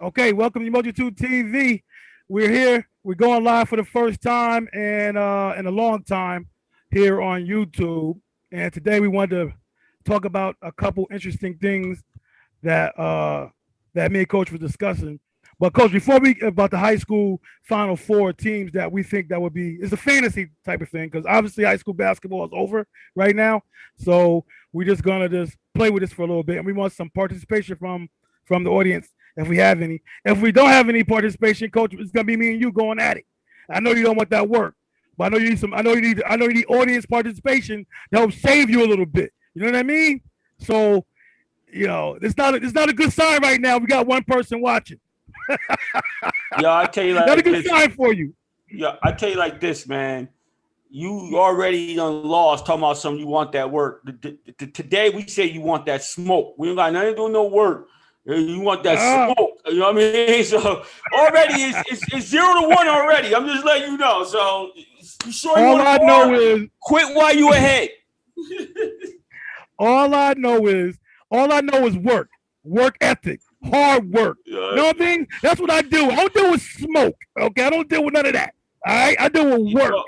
Okay, welcome to Umoja 2 TV. We're here. We're going live for the first time in a long time here on YouTube. And today we wanted to talk about a couple interesting things that me and Coach were discussing. But Coach, before we about the high school Final Four teams that we think that would be, it's a fantasy type of thing because obviously high school basketball is over right now. So we're just gonna just play with this for a little bit, and we want some participation from the audience if we have any. If we don't have any participation, Coach, it's gonna be me and you going at it. I know you don't want that work, but I know you need some. I know you need audience participation to help save you a little bit. You know what I mean? So it's not a good sign right now. We got one person watching. Yeah, I tell you Not a like good this. sign for you. Yeah, I tell you like this, man. You already done lost talking about something you want that work. Today we say you want that smoke. We ain't got nothing to do no work. You want that Ah, smoke. You know what I mean? So already it's 0-1 already. I'm just letting you know. So you sure you all want I to know war? is Quit while you ahead. all I know is all I know is work ethic, hard work. You know what I mean? That's what I do. I don't deal with smoke. Okay, I don't deal with none of that. All right, I deal with work. Well,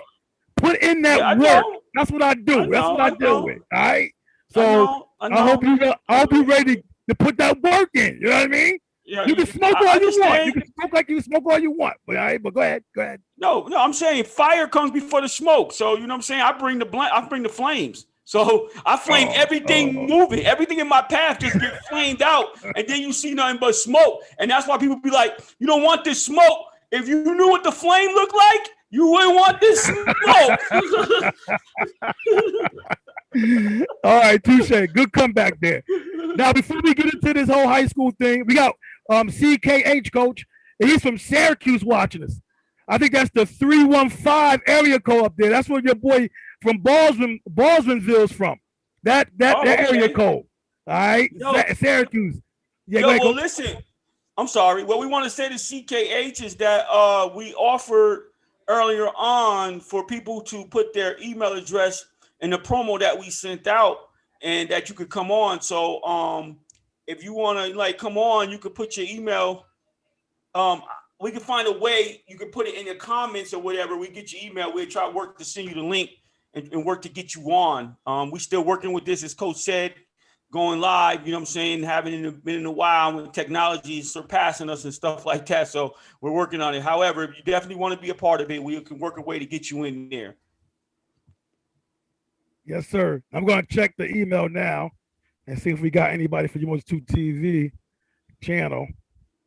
Put in that yeah, I work. know. That's what I I do. That's what know. I I deal know. with. All right. I So know. I I hope know. I'll be ready to put that work in. You know what I mean? Yeah, You can smoke I all you want. You understand. can smoke like you smoke all you want. But all right, but go ahead. Go ahead. No, I'm saying fire comes before the smoke. So you know what I'm saying? I bring the flames. So I flame Oh, everything oh. moving, everything in my path just get flamed out, and then you see nothing but smoke. And that's why people be like, "You don't want this smoke. If you knew what the flame looked like, you wouldn't want this smoke." All right, touche. Good comeback there. Now, before we get into this whole high school thing, we got CKH coach, and he's from Syracuse watching us. I think that's the 315 area code up there. That's where your boy from Baldwinsville's from. That Oh, area okay. code. All right, Yo, Syracuse. Yeah, go yo. ahead, Well, coach. listen. I'm sorry. What we want to say to CKH is that we offered earlier on for people to put their email address in the promo that we sent out, and that you could come on. So if you want to like come on, you could put your email. Um, we can find a way. You can put it in the comments or whatever. We get your email. We'll try to work to send you the link and work to get you on. We still working with this, as Coach said, going live. You know what I'm saying? Been in a while when technology is surpassing us and stuff like that. So we're working on it. However, if you definitely want to be a part of it, we can work a way to get you in there. Yes, sir. I'm going to check the email now and see if we got anybody for Umos 2 TV channel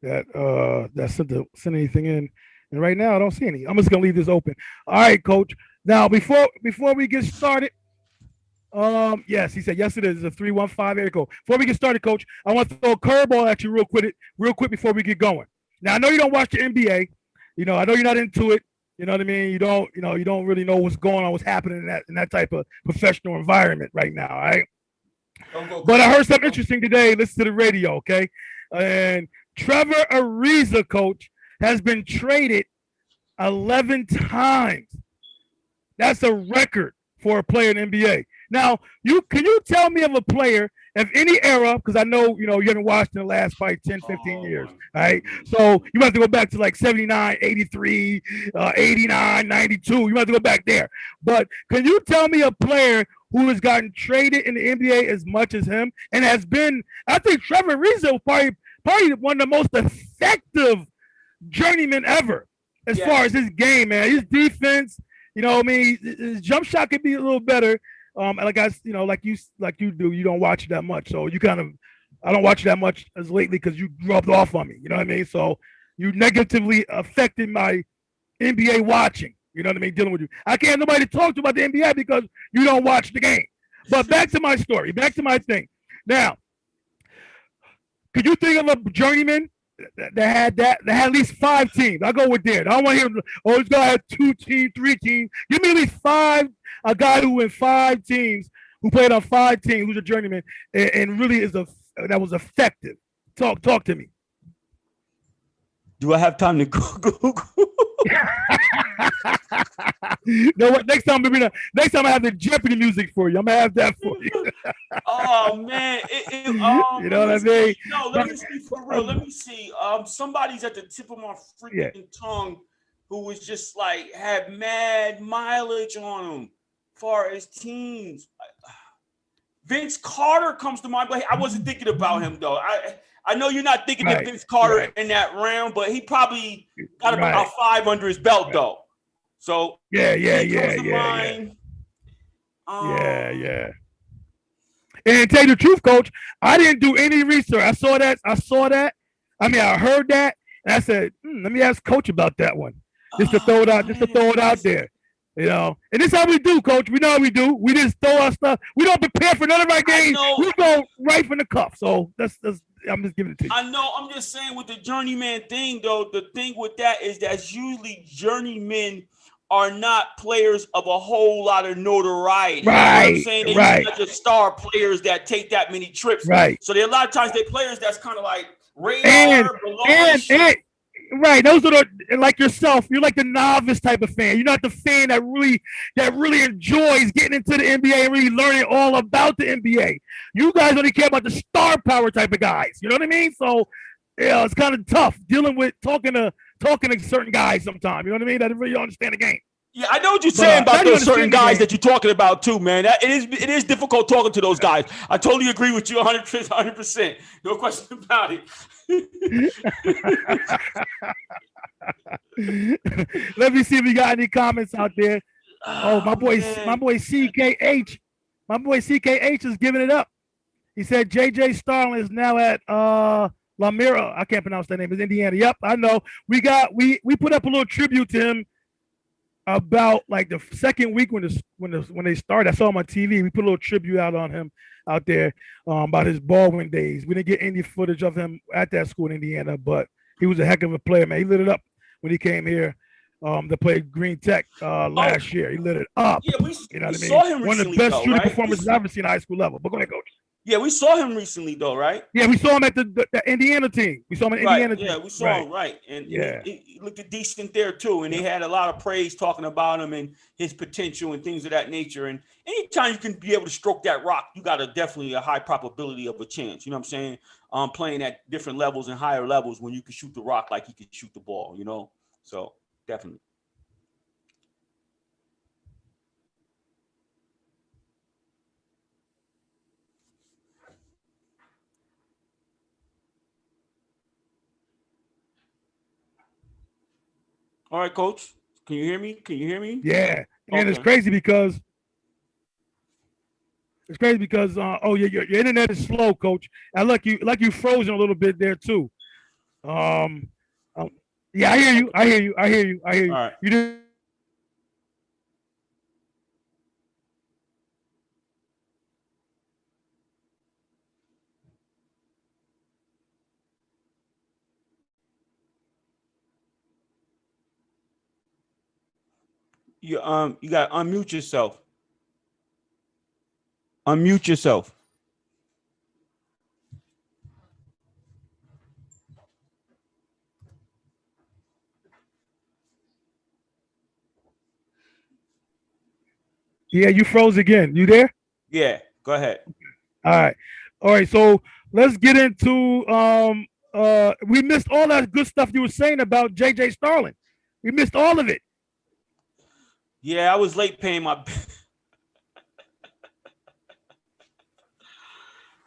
that sent anything in. And right now, I don't see any. I'm just gonna leave this open. All right, coach. Now, before we get started, yes, he said yes. It is a 315 area code. Before we get started, coach, I want to throw a curveball at you real quick before we get going. Now, I know you don't watch the NBA. I know you're not into it. You know what I mean? You don't really know what's going on, what's happening in that type of professional environment right now. All right. Don't go But I crazy. heard something interesting today. Listen to the radio, okay? And Trevor Ariza, coach, has been traded 11 times. That's a record for a player in the NBA. Now, can you tell me of a player of any era, because I know, you haven't watched in the last probably 10, 15 Oh years, my all right? goodness. So you have to go back to like 79, 83, 89, 92. You have to go back there. But can you tell me a player who has gotten traded in the NBA as much as him and has been, I think Trevor Ariza was probably one of the most effective journeymen ever as far as Yes. his game, man. His defense, I mean, his jump shot could be a little better. Like like you do, you don't watch it that much, so you kind of, I don't watch it that much as lately because you rubbed off on me. You know what I mean? So you negatively affected my NBA watching. You know what I mean? Dealing with you, I can't have nobody to talk to about the NBA because you don't watch the game. But back to my story, back to my thing. Now, could you think of a journeyman that had at least 5 teams? I go with there. I don't want to hear. Oh, this guy had 2 teams, 3 teams. Give me at least five. A guy who went 5 teams, who played on 5 teams, who's a journeyman, and really that was effective. Talk to me. Do I have time to Google? No, what? Next time I have the Jeopardy music for you. I'm gonna have that for you. Oh man, You know let what me I mean? see. No, let But me see for real. Let me see. somebody's at the tip of my Yeah. freaking tongue who was just like had mad mileage on him, far as teams. Vince Carter comes to mind, but I wasn't thinking about him though. I know you're not thinking of Vince Carter in that round, but he probably got about 5 under his belt though. So yeah. And to tell you the truth, Coach, I didn't do any research. I saw that. I mean, I heard that, and I said, let me ask Coach about that one, just to throw it out, there. You know, and this is how we do, Coach. We know how we do. We just throw our stuff. We don't prepare for none of our games. We go right from the cuff. So that's I'm just giving it to you. I know. I'm just saying with the journeyman thing, though, the thing with that is that usually journeymen are not players of a whole lot of notoriety. You know what I'm saying? They're usually not just star players that take that many trips. Right. So there a lot of times they're players that's kind of like radar, Right, those are like yourself. You're like the novice type of fan. You're not the fan that really enjoys getting into the NBA and really learning all about the NBA. You guys only care about the star power type of guys. You know what I mean? So yeah, it's kind of tough dealing with talking to certain guys sometimes. You know what I mean? That really don't understand the game. Yeah, I know what you're saying about those certain guys that you're talking about too, man. It is difficult talking to those guys. I totally agree with you 100%. No question about it. Let me see if we got any comments out there. Oh, my boy CKH. My boy CKH is giving it up. He said JJ Starling is now at Lamira. I can't pronounce that name. It's Indiana. Yep, I know. We put up a little tribute to him about like the second week when they started. I saw him on TV. We put a little tribute out on him out there about his Baldwin days. We didn't get any footage of him at that school in Indiana, but he was a heck of a player, man. He lit it up when he came here to play Green Tech last year. He lit it up. Yeah, you know what I mean? Saw him recently, one of the best shooting right? performances I've ever seen at high school level. But go ahead, Coach. Yeah, we saw him recently, though, right? Yeah, we saw him at the Indiana team. We saw him at Indiana team. Yeah, we saw him, right. And he looked decent there, too. And they had a lot of praise talking about him and his potential and things of that nature. And anytime you can be able to stroke that rock, you got definitely a high probability of a chance. You know what I'm saying? Playing at different levels and higher levels when you can shoot the rock like he can shoot the ball, you know? So, definitely. All right, Coach. Can you hear me? Yeah. And it's crazy because your internet is slow, Coach. I like you frozen a little bit there too. Yeah, I hear you. All right. You do. You got to unmute yourself. Unmute yourself. Yeah, you froze again. You there? Yeah, go ahead. All right. So let's get into we missed all that good stuff you were saying about JJ Starling. We missed all of it. Yeah, I was late paying my.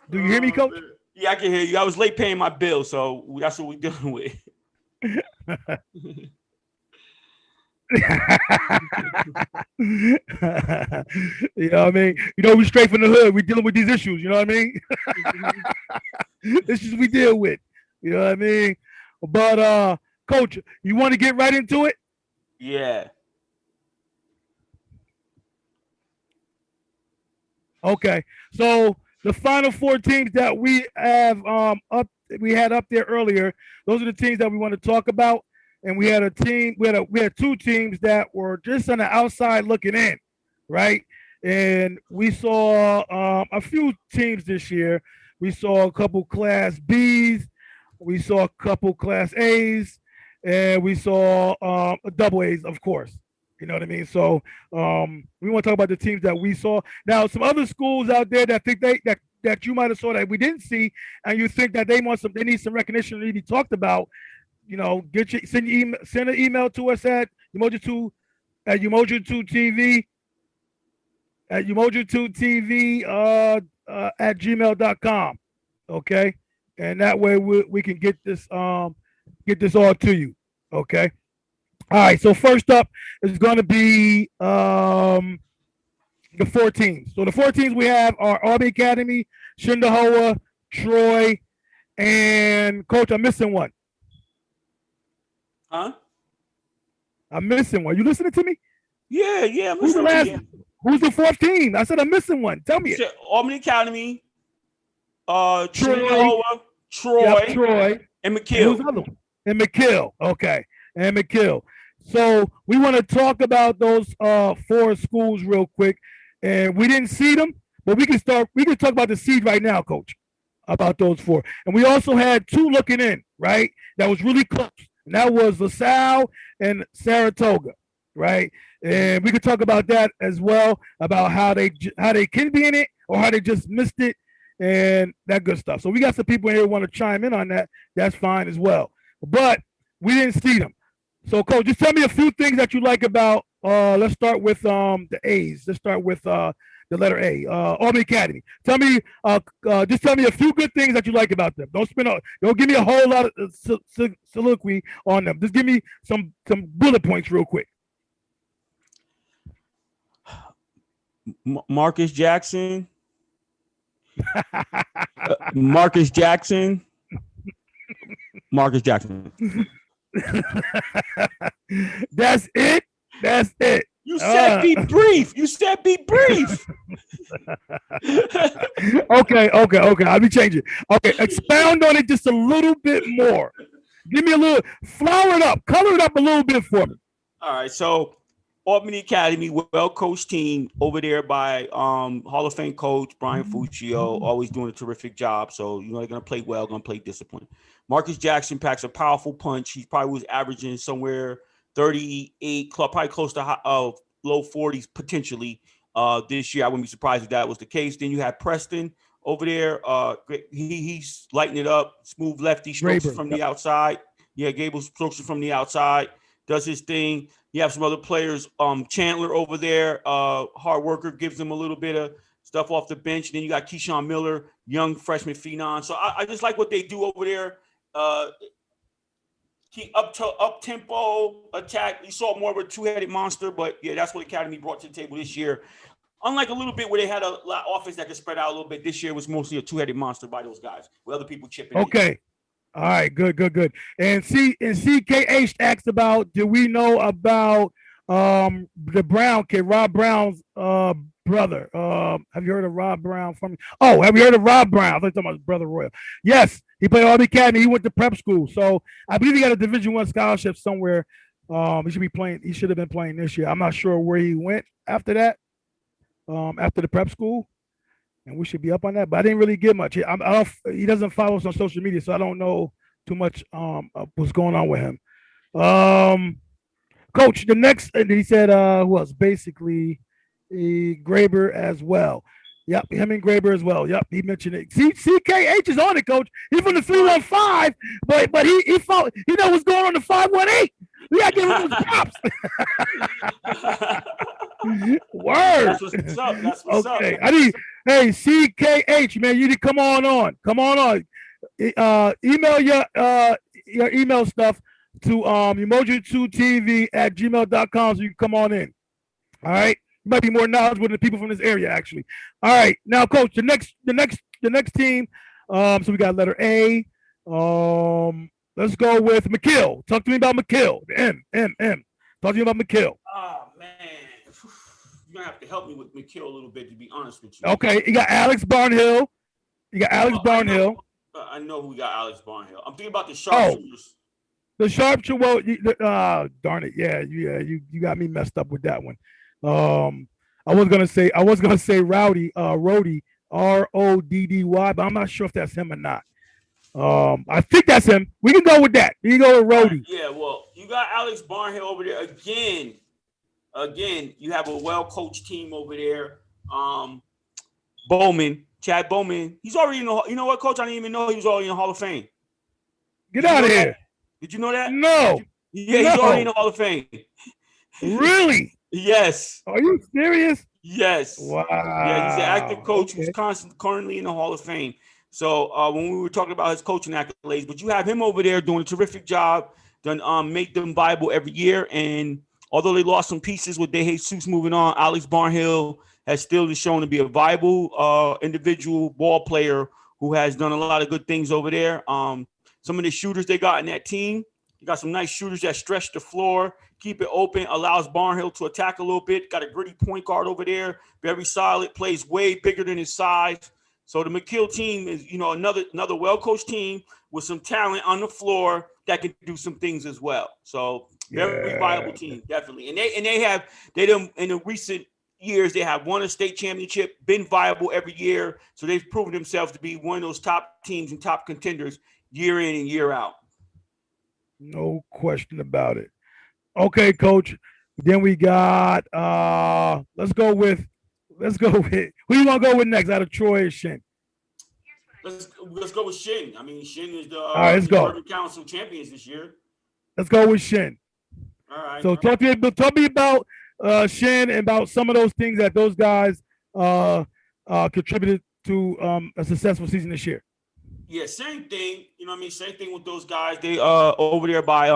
Do you hear me, Coach? Yeah, I can hear you. I was late paying my bill, so that's what we're dealing with. You know what I mean? You know, we straight from the hood. We dealing with these issues. You know what I mean? Issues we deal with. You know what I mean? But Coach, you want to get right into it? Yeah. Okay. So the final four teams that we have we had up there earlier, those are the teams that we want to talk about. And we had two teams that were just on the outside looking in, right? And we saw a few teams this year. We saw a couple Class Bs, we saw a couple Class As, and we saw double A's, of course. You know what I mean? So we want to talk about the teams that we saw. Now, some other schools out there that think that you might have saw that we didn't see, and you think that they need some recognition to be talked about, send an email to us at Umoja2 at Umoja2TV at Umoja2TV at gmail.com. Okay, and that way we can get this all to you. Okay. All right. So first up is going to be the four teams. So the four teams we have are Army Academy, Shindahoa, Troy, and Coach. I'm missing one. Huh? I'm missing one. You listening to me? Yeah. Who's the last? Who's the fourth team? I said I'm missing one. Tell me it. Army Academy, Troy, Troy, and McKill. And who's the other one? And McKill. Okay. And McKill. So we want to talk about those four schools real quick. And we didn't see them, but we can talk about the seed right now, Coach, about those four. And we also had two looking in, right? That was really close. And that was LaSalle and Saratoga, right? And we could talk about that as well, about how they can be in it or how they just missed it and that good stuff. So we got some people here who want to chime in on that. That's fine as well. But we didn't see them. So, Coach, just tell me a few things that you like about. Let's start with the A's. Let's start with the letter A, Army Academy. Just tell me a few good things that you like about them. Don't give me a whole lot of soliloquy on them. Just give me some bullet points real quick. Marcus Jackson. Marcus Jackson. That's it. You said be brief. Okay. I'll be changing. Okay, expound on it just a little bit more. Give me a little, flower it up, color it up a little bit for me. All right, so Albany Academy, well-coached team over there by Hall of Fame coach Brian Fuccio, always doing a terrific job. So, they're going to play well, going to play discipline. Marcus Jackson packs a powerful punch. He probably was averaging somewhere 38, probably close to low 40s potentially this year. I wouldn't be surprised if that was the case. Then you have Preston over there. He's lighting it up. Smooth lefty, strokes from the outside. Yeah, Gable strokes from the outside, does his thing. You have some other players. Chandler over there, hard worker, gives them a little bit of stuff off the bench. Then you got Keyshawn Miller, young freshman phenom. So I just like what they do over there. Keep up tempo attack. You saw more of a two-headed monster, but yeah, that's what Academy brought to the table this year. Unlike a little bit where they had a lot of offense that could spread out a little bit, this year was mostly a two-headed monster by those guys with other people chipping in. Okay. All right, good. And CKH asked about, do we know about the Brown kid, Rob Brown's brother? Have you heard of Rob Brown from me? Oh, have you heard of Rob Brown? I thought you were talking about his brother Royal. Yes, he played Army Academy. He went to prep school. So I believe he got a Division I scholarship somewhere. He should have been playing this year. I'm not sure where he went after that, after the prep school. And we should be up on that, but I didn't really get much. He doesn't follow us on social media, so I don't know too much what's going on with him. Coach, the next, and he said, who else? Basically, Graber as well. Yep, him and Graber as well. Yep, he mentioned it. CKH is on it, Coach. He's from the 315, but he knows what's going on the 518. We gotta give him his props. Word. That's what's up. Okay. Hey, CKH, man, you need to come on. Email your email stuff to Umoja2TV at gmail.com so you can come on in. All right. You might be more knowledgeable than the people from this area, actually. All right. Now, Coach, the next team. So we got letter A. Let's go with McKill. Talk to me about McKill. M. Talk to me about McKill. Oh, man. You're going to have to help me with McKill a little bit, to be honest with you. Okay. You got Alex Barnhill. I know who got Alex Barnhill. I'm thinking about the sharpshooters. The sharpshooter. Well, darn it. Yeah. You got me messed up with that one. I was gonna say Rowdy, Roddy, Roddy, but I'm not sure if that's him or not. I think that's him. We can go with that. We can go with Roddy. Yeah, well, you got Alex Barnhill over there again. You have a well-coached team over there. Bowman, Chad Bowman. He's already in the. You know what, Coach? I didn't even know he was already in the Hall of Fame. Get out of here. Did you know that? No. Yeah, he's already in the Hall of Fame. Really? Yes. Are you serious? Yes. Wow. Yeah, he's an active coach who's currently in the Hall of Fame. So when we were talking about his coaching accolades, but you have him over there doing a terrific job. Done make them viable every year. And although they lost some pieces with De Jesus moving on, Alex Barnhill has still been shown to be a viable individual ball player who has done a lot of good things over there. Some of the shooters they got in that team, you got some nice shooters that stretch the floor, keep it open, allows Barnhill to attack a little bit. Got a gritty point guard over there, very solid, plays way bigger than his size. So the McKill team is, another well-coached team with some talent on the floor that can do some things as well. So very viable team, definitely. And they in the recent years, they have won a state championship, been viable every year. So they've proven themselves to be one of those top teams and top contenders year in and year out. No question about it. Okay, Coach. Then we got let's go with who you want to go with next out of Troy and Shin? Let's go with Shin. I mean, Shin is the Urban Council champions this year. Let's go with Shin. All right. So talk to me about Shin and about some of those things that those guys contributed to a successful season this year. Yeah, same thing. You know what I mean? Same thing with those guys. They over there by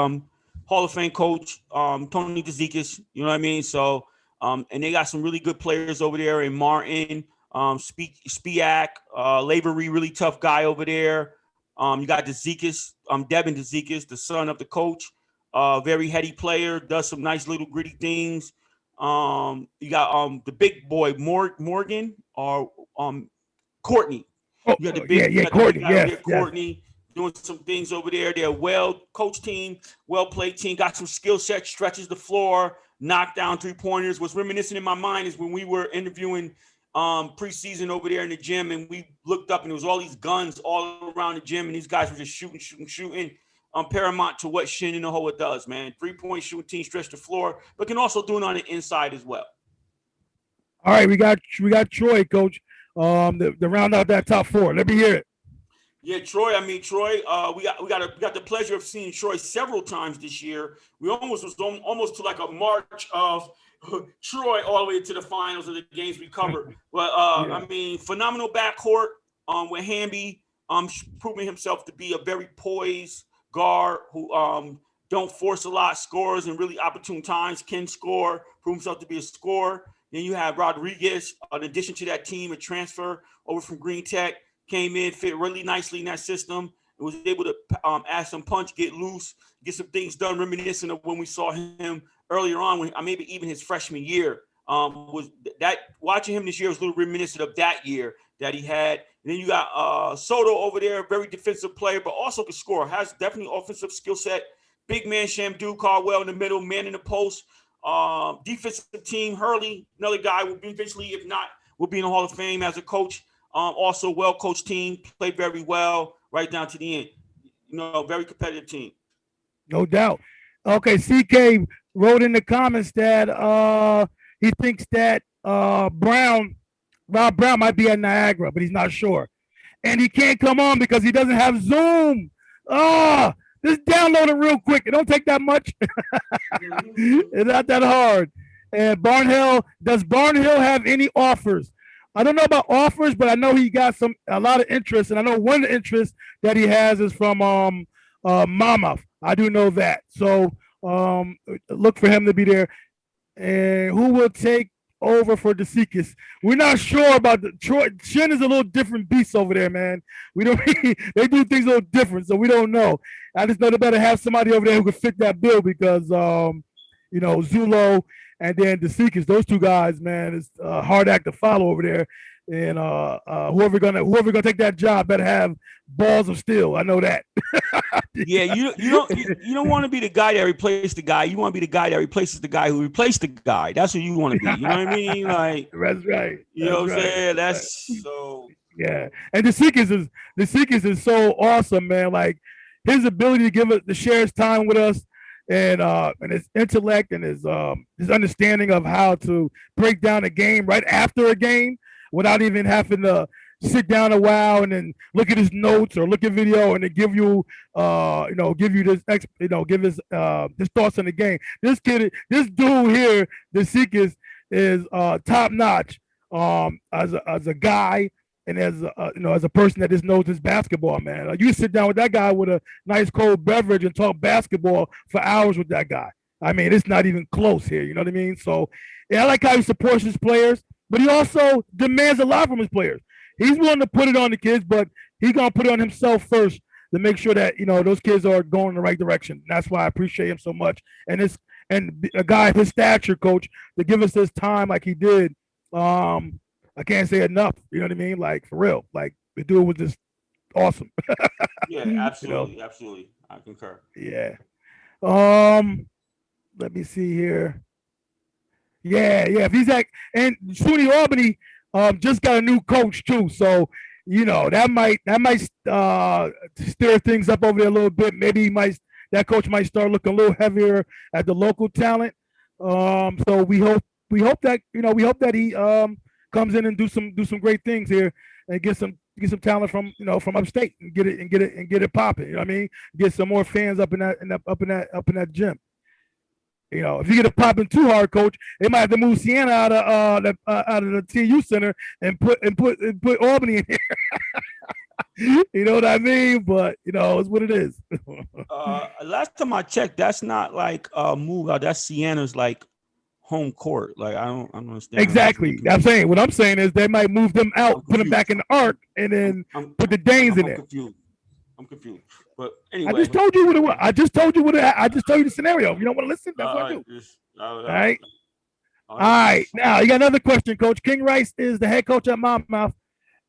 Hall of Fame coach Tony DeZekis. You know what I mean? So and they got some really good players over there in Martin, Spiak, Lavery, really tough guy over there. You got DeZekis, Devin DeZekis, the son of the coach. Very heady player, does some nice little gritty things. You got the big boy Morgan or Courtney. You got the big Courtney. Courtney doing some things over there. They're a well-coached team, well-played team. Got some skill set, stretches the floor, knock down three-pointers. What's reminiscent in my mind is when we were interviewing preseason over there in the gym, and we looked up, and there was all these guns all around the gym, and these guys were just shooting. Paramount to what Shin and Umoja does, man. 3-point shooting team, stretch the floor, but can also do it on the inside as well. All right, we got Troy, Coach. The round out that top four. Let me hear it. Yeah, Troy. We got the pleasure of seeing Troy several times this year. We almost to like a march of Troy all the way to the finals of the games we covered. But I mean, phenomenal backcourt with Hamby, proving himself to be a very poised guard who don't force a lot, scores in really opportune times, can score, prove himself to be a scorer. Then you have Rodriguez, in addition to that team, a transfer over from Green Tech, came in, fit really nicely in that system, and was able to add some punch, get loose, get some things done, reminiscent of when we saw him earlier on, when maybe even his freshman year. Was that watching him this year was a little reminiscent of that year that he had. And then you got Soto over there, very defensive player, but also can score. Has definitely offensive skill set. Big man Shamdu Caldwell in the middle, man in the post. Defensive team, Hurley, another guy will be eventually, if not, will be in the Hall of Fame as a coach. Also well-coached team, played very well right down to the end. Very competitive team. No doubt. Okay, CK wrote in the comments that he thinks that Rob Brown might be at Niagara, but he's not sure. And he can't come on because he doesn't have Zoom. Just download it real quick. It don't take that much. It's not that hard. And does Barnhill have any offers? I don't know about offers, but I know he got a lot of interest. And I know one of the interests that he has is from Monmouth. I do know that. So look for him to be there. And who will take over for DeZekis? We're not sure about Troy. Shin is a little different beast over there, man. We don't. They do things a little different, so we don't know. I just know they better have somebody over there who can fit that bill because, Zulo and then DeZekis, those two guys, man, it's a hard act to follow over there. And whoever gonna take that job better have balls of steel. I know that. Yeah, you don't want to be the guy that replaced the guy. You want to be the guy that replaces the guy who replaced the guy. That's who you want to be. You know what I mean? Like that's right. You know what I'm saying? That's so. Yeah, and DeZekis is so awesome, man. Like his ability to share his time with us, and his intellect and his understanding of how to break down a game right after a game without even having to sit down a while and then look at his notes or look at video and then give you give you give his thoughts on the game. This dude here, the Seekers, is top notch as a guy and as as a person that just knows his basketball, man. Like, you sit down with that guy with a nice cold beverage and talk basketball for hours with that guy. I mean, it's not even close here. You know what I mean? So, yeah, I like how he supports his players, but he also demands a lot from his players. He's willing to put it on the kids, but he's gonna put it on himself first to make sure that those kids are going in the right direction. That's why I appreciate him so much. And a guy of his stature, coach, to give us this time like he did. I can't say enough. You know what I mean? Like, for real. Like, the dude was just awesome. Yeah, absolutely, absolutely. I concur. Yeah. Let me see here. Yeah. If he's and SUNY Albany just got a new coach too, so that might stir things up over there a little bit. Maybe that coach might start looking a little heavier at the local talent. So we hope that he comes in and do some great things here and get some talent from upstate and get it popping. You know what I mean? Get some more fans up in that gym. If you get it popping too hard, coach, they might have to move Siena out of the TU center and put Albany in here. You know what I mean? But it's what it is. Last time I checked, that's not like a move out. That's Siena's like home court. Like, I don't understand. Exactly. What I'm saying is they might move them out, put them back in the arc, and then put the Danes in there. I'm confused. But anyway, I just told you what it was. I just told you the scenario. If you don't want to listen, that's what I do. All right. All right. Now you got another question, Coach. King Rice is the head coach at Monmouth,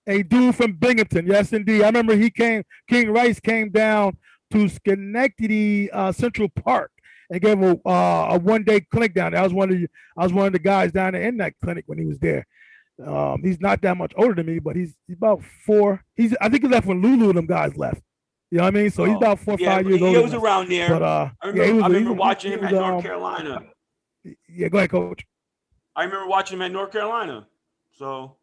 a dude from Binghamton. Yes, indeed. I remember King Rice came down to Schenectady Central Park and gave a 1 day clinic down there. I was one of the guys down there in that clinic when he was there. He's not that much older than me, but he's about 4. I think he left when Lulu and them guys left. You know what I mean? So he's about 4 or 5 years old. He was around there. But I remember watching him at North Carolina. Yeah, go ahead, Coach. I remember watching him at North Carolina. So.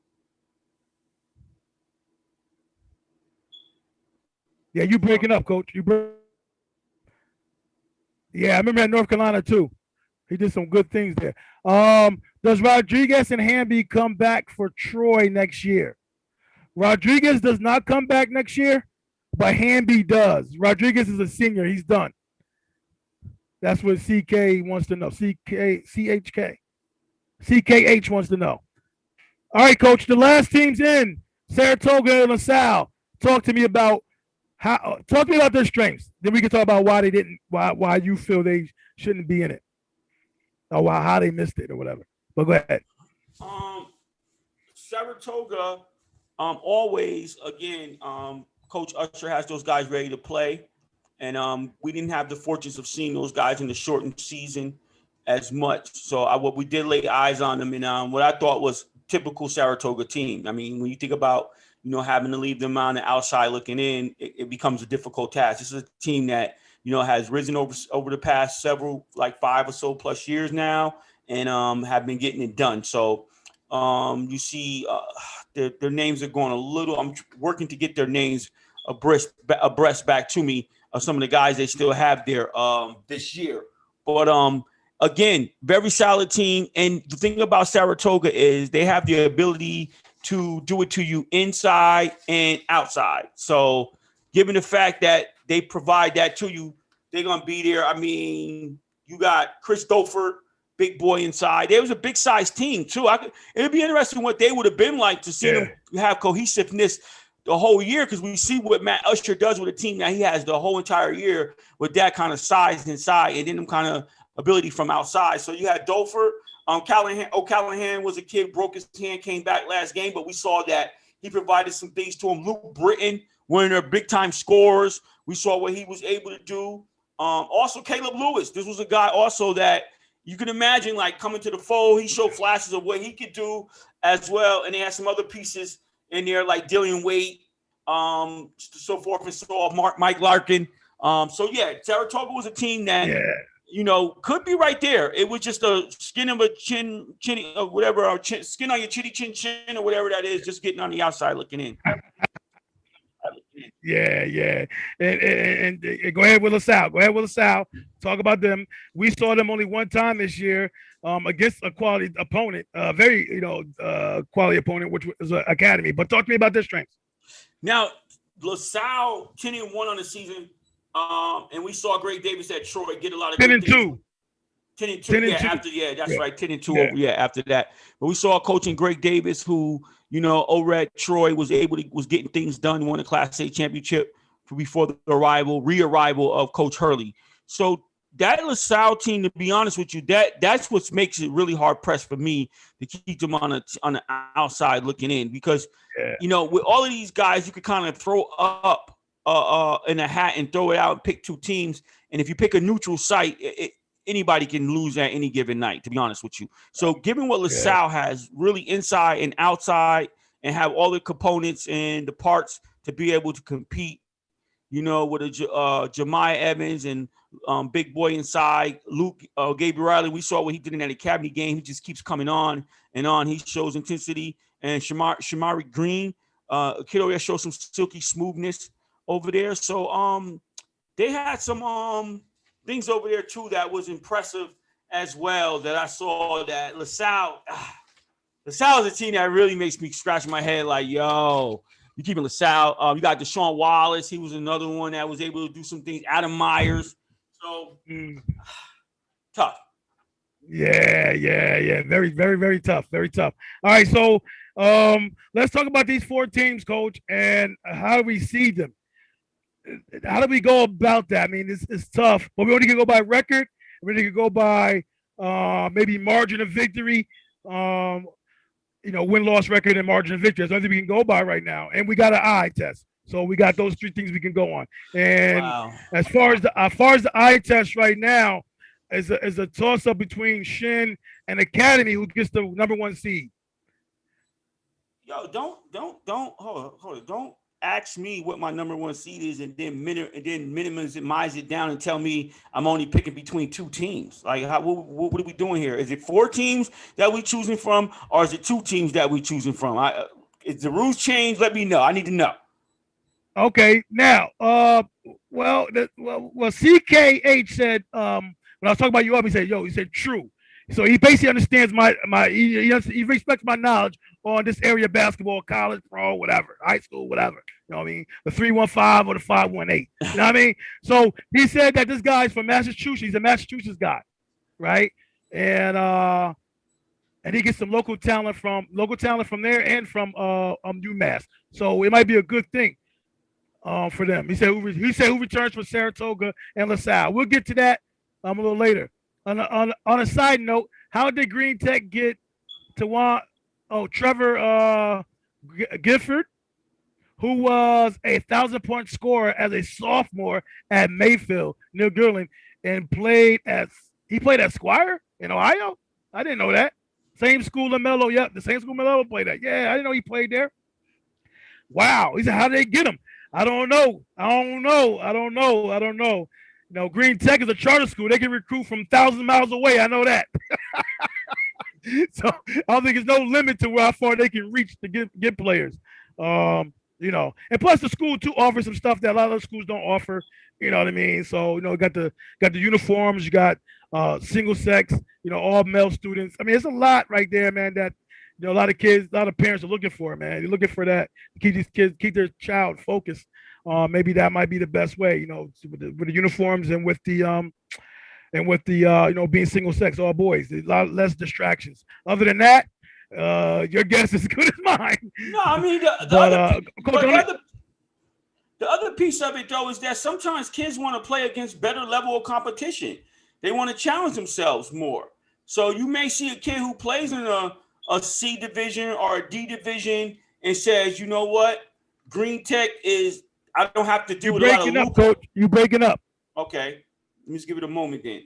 Yeah, you breaking up, Coach. Yeah, I remember at North Carolina too. He did some good things there. Does Rodriguez and Hamby come back for Troy next year? Rodriguez does not come back next year, but Hamby does. Rodriguez is a senior. He's done. That's what CK wants to know. CKH wants to know. All right, Coach. The last team's in. Saratoga and LaSalle. Talk to me about their strengths. Then we can talk about why you feel they shouldn't be in it, or how they missed it, or whatever. But go ahead. Saratoga, always again. Coach Usher has those guys ready to play, and we didn't have the fortunes of seeing those guys in the shortened season as much. So we did lay eyes on them, and what I thought was typical Saratoga team. I mean, when you think about having to leave them on the outside looking in, it becomes a difficult task. This is a team that has risen over the past several, like 5 or so plus years now, and have been getting it done. So you see their names are going a little. I'm working to get their names abreast back to me of some of the guys they still have there this year. But again, very solid team. And the thing about Saratoga is they have the ability to do it to you inside and outside. So given the fact that they provide that to you, they're going to be there. I mean, you got Chris Dofer, big boy inside. There was a big size team too. It'd be interesting what they would have been like to see them have cohesiveness the whole year, because we see what Matt Usher does with a team that he has the whole entire year with that kind of size inside and then them kind of ability from outside. So you had Dofer. O'Callahan was a kid, broke his hand, came back last game, but we saw that he provided some things to him. Luke Britton, one of their big-time scorers. We saw what he was able to do. Also, Caleb Lewis. This was a guy also that you can imagine, like, coming to the fold. He showed flashes of what he could do as well, and they had some other pieces in there like Dillian Wade, so forth and so on, Mike Larkin. So, yeah, Saratoga was a team that could be right there. It was just a skin of a chinny, whatever, or skin on your chin, or whatever that is, just getting on the outside looking in. Yeah. And go ahead with LaSalle. Go ahead with LaSalle. Talk about them. We saw them only one time this year against a quality opponent, very quality opponent, which was Academy. But talk to me about their strengths. Now, LaSalle 10-1 on the season, and we saw Greg Davis at Troy get a lot of 10-2. 10-2. That's right. 10-2 after that. But we saw coaching Greg Davis, who, over at Troy was getting things done, won a Class A championship before the re-arrival of Coach Hurley. So that LaSalle team, to be honest with you, that's what makes it really hard pressed for me to keep them on the outside looking in, because with all of these guys, you could kind of throw up in a hat and throw it out and pick two teams. And if you pick a neutral site, anybody can lose at any given night, to be honest with you. So given what LaSalle has really inside and outside, and have all the components and the parts to be able to compete, with a Jemiah Evans and big boy inside, Luke Gabriel Riley. We saw what he did in that Academy game. He just keeps coming on and on. He shows intensity. And Shamari Green, kiddo that shows some silky smoothness over there. So they had some things over there too that was impressive as well, that I saw that LaSalle is a team that really makes me scratch my head like, yo, you keeping LaSalle. You got Deshaun Wallace. He was another one that was able to do some things. Adam Myers. So tough. Yeah. Very, very, very tough. Very tough. All right. So let's talk about these four teams, Coach, and how do we see them? How do we go about that? I mean, it's tough, but we only can go by record. We only can go by maybe margin of victory, win-loss record and margin of victory. That's the only thing we can go by right now. And we got an eye test. So we got those three things we can go on. And as far as the eye test right now is a toss-up between Shin and Academy, who gets the number one seed. Yo, don't hold on. Don't ask me what my number one seed is and then minimize it down and tell me I'm only picking between two teams. Like, what are we doing here? Is it four teams that we choosing from, or is it two teams that we choosing from? Is the rules changed? Let me know. I need to know. Okay, now, CKH said when I was talking about you up, he said true. So he basically understands he respects my knowledge on this area of basketball, college, pro, whatever, high school, whatever. You know what I mean? The 315 or the 518. You know what I mean? So he said that this guy's from Massachusetts. He's a Massachusetts guy, right? And he gets some local talent from there and from UMass. So it might be a good thing for them. He said who returns for Saratoga and LaSalle. We'll get to that a little later. On a side note, how did Green Tech get Trevor Gifford, who was a 1,000-point scorer as a sophomore at Mayfield, New Gurlin, and played at Squire in Ohio? I didn't know that. Same school LaMelo. Yep, the same school LaMelo played at. Yeah, I didn't know he played there. Wow. He said, how did they get him? I don't know. Green Tech is a charter school. They can recruit from 1,000 miles away. I know that. So I don't think there's no limit to how far they can reach to get players. And plus the school too offers some stuff that a lot of other schools don't offer. You know what I mean? So got the uniforms. You got single sex. All male students. I mean, it's a lot right there, man. That a lot of parents are looking for, man. They're looking for that to keep these kids, keep their child focused. Maybe that might be the best way, with the uniforms and with the being single sex, all boys. A lot less distractions. Other than that, your guess is as good as mine. No, I mean the other piece of it though is that sometimes kids want to play against better level of competition. They want to challenge themselves more. So you may see a kid who plays in a C division or a D division and says, you know what, Green Tech is. I don't have to do a lot of up, Coach. You breaking up. Okay. Let me just give it a moment then.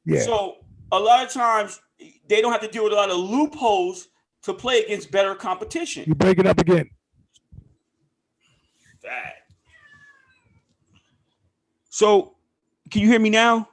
Yeah. So a lot of times they don't have to deal with a lot of loopholes to play against better competition. You break it up again. That. So can you hear me now?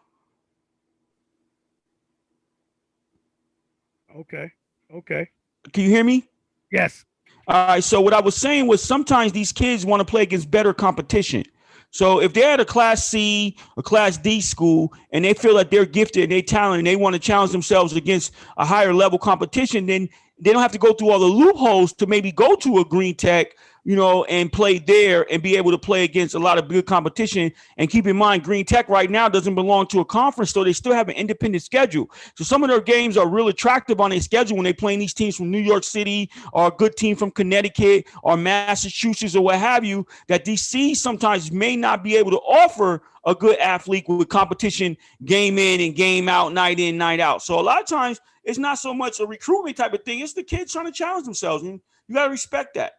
Okay. Can you hear me? Yes. All right. So what I was saying was sometimes these kids want to play against better competition. So if they're at a Class C or Class D school and they feel that they're gifted and they're talented and they want to challenge themselves against a higher level competition, then they don't have to go through all the loopholes to maybe go to a Green Tech, and play there and be able to play against a lot of good competition. And keep in mind, Green Tech right now doesn't belong to a conference, so they still have an independent schedule. So some of their games are real attractive on their schedule when they playing these teams from New York City or a good team from Connecticut or Massachusetts or what have you, that DC sometimes may not be able to offer a good athlete with competition game in and game out, night in, night out. So a lot of times it's not so much a recruitment type of thing. It's the kids trying to challenge themselves. And you got to respect that.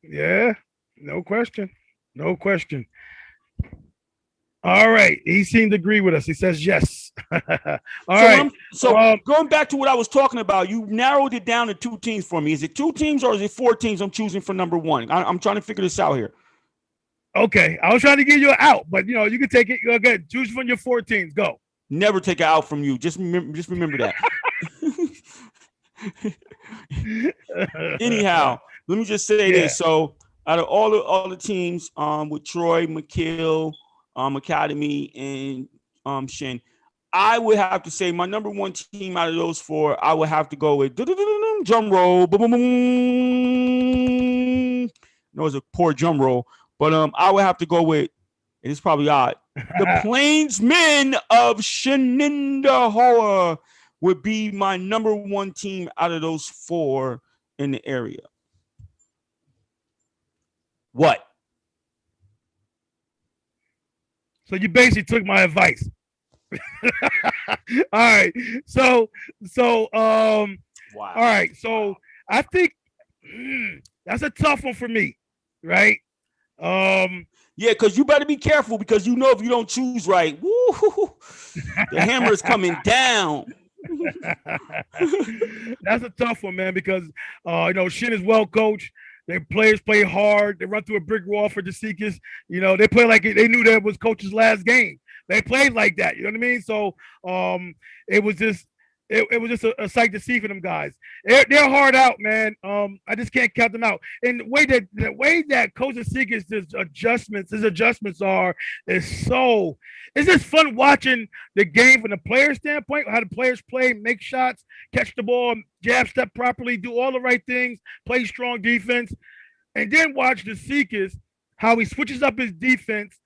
Yeah. No question. No question. All right. He seemed to agree with us. He says yes. All right. Going back to what I was talking about, you narrowed it down to 2 teams for me. Is it 2 teams or is it 4 teams I'm choosing for number 1? I'm trying to figure this out here. Okay. I was trying to give you an out, but you can take it. Go ahead. Choose from your 4 teams. Go. Never take an out from you. Just remember that. Anyhow, let me just say this. So out of all the teams with Troy, McKill, Academy, and Shin, I would have to say my number 1 team out of those 4, I would have to go with drum roll. No, it's a poor drum roll, but I would have to go with, and it's probably odd, the Plainsmen of Shenandoah would be my number 1 team out of those 4 in the area. What? So you basically took my advice. All right. So wow. All right. So I think that's a tough one for me, right? Yeah, because you better be careful because if you don't choose right, woo, the hammer is coming down. That's a tough one, man, because Shin is well coached. Their players play hard. They run through a brick wall for the Seekers. They play like they knew that was coach's last game. They played like that. You know what I mean? So it was just a sight to see for them guys. They're hard out, man. I just can't count them out. And the way that Coach Seekers his adjustments it's just fun watching the game from the player standpoint, how the players play, make shots, catch the ball, jab step properly, do all the right things, play strong defense, and then watch the Seekers, how he switches up his defense,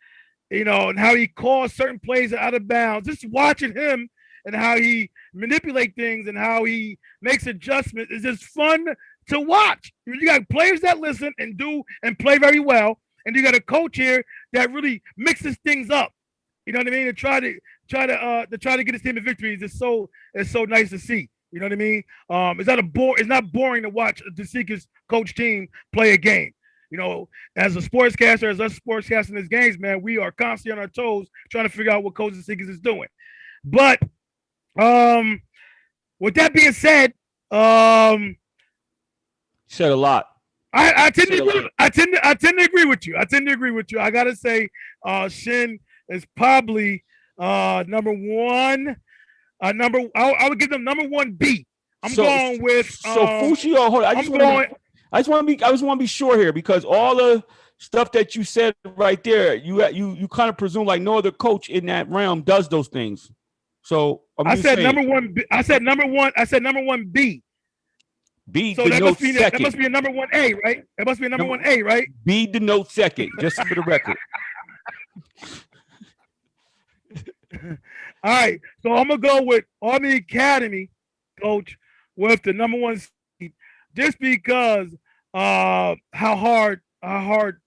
and how he calls certain plays out of bounds. Just watching him and how he manipulate things and how he makes adjustments is just fun to watch. You got players that listen and do and play very well, and you got a coach here that really mixes things up. You know what I mean? To try to get his team a victory is just so nice to see. You know what I mean? It's not boring to watch the Seekers coach team play a game. As a sportscaster, as us sportscasting these games, man, we are constantly on our toes trying to figure out what Coach Seekers is doing. But with that being said, said a lot. I tend to agree with you. I gotta say, Shin is probably number 1. I would give them number 1B. I'm going with Fushio. Hold on. I just want to be sure here because all the stuff that you said right there, you kind of presume like no other coach in that realm does those things. So I said number 1. I said number 1. I said number 1B. B. So that must be a number 1A, right? It must be a number 1A, right? B denotes second, just for the record. All right, so I'm gonna go with Army Academy coach with the number 1 seed, just because how hard Coach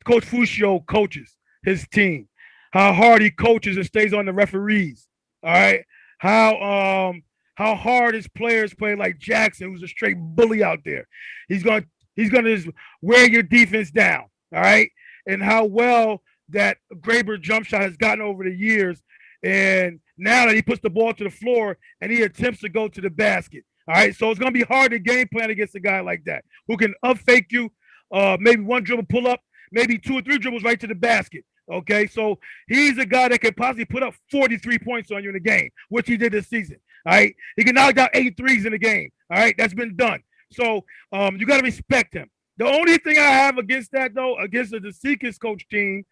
Fushio coaches his team, how hard he coaches and stays on the referees. All right, how hard his players play, like Jackson, who's a straight bully out there. He's gonna just wear your defense down. All right, and how well that Graber jump shot has gotten over the years. And now that he puts the ball to the floor and he attempts to go to the basket. All right. So it's going to be hard to game plan against a guy like that who can up fake you, maybe 1 dribble pull up, maybe 2 or 3 dribbles right to the basket. Okay. So he's a guy that can possibly put up 43 points on you in a game, which he did this season. All right, he can knock down 8 threes in a game. All right, that's been done. So you got to respect him. The only thing I have against that though, against the Seekers coach team,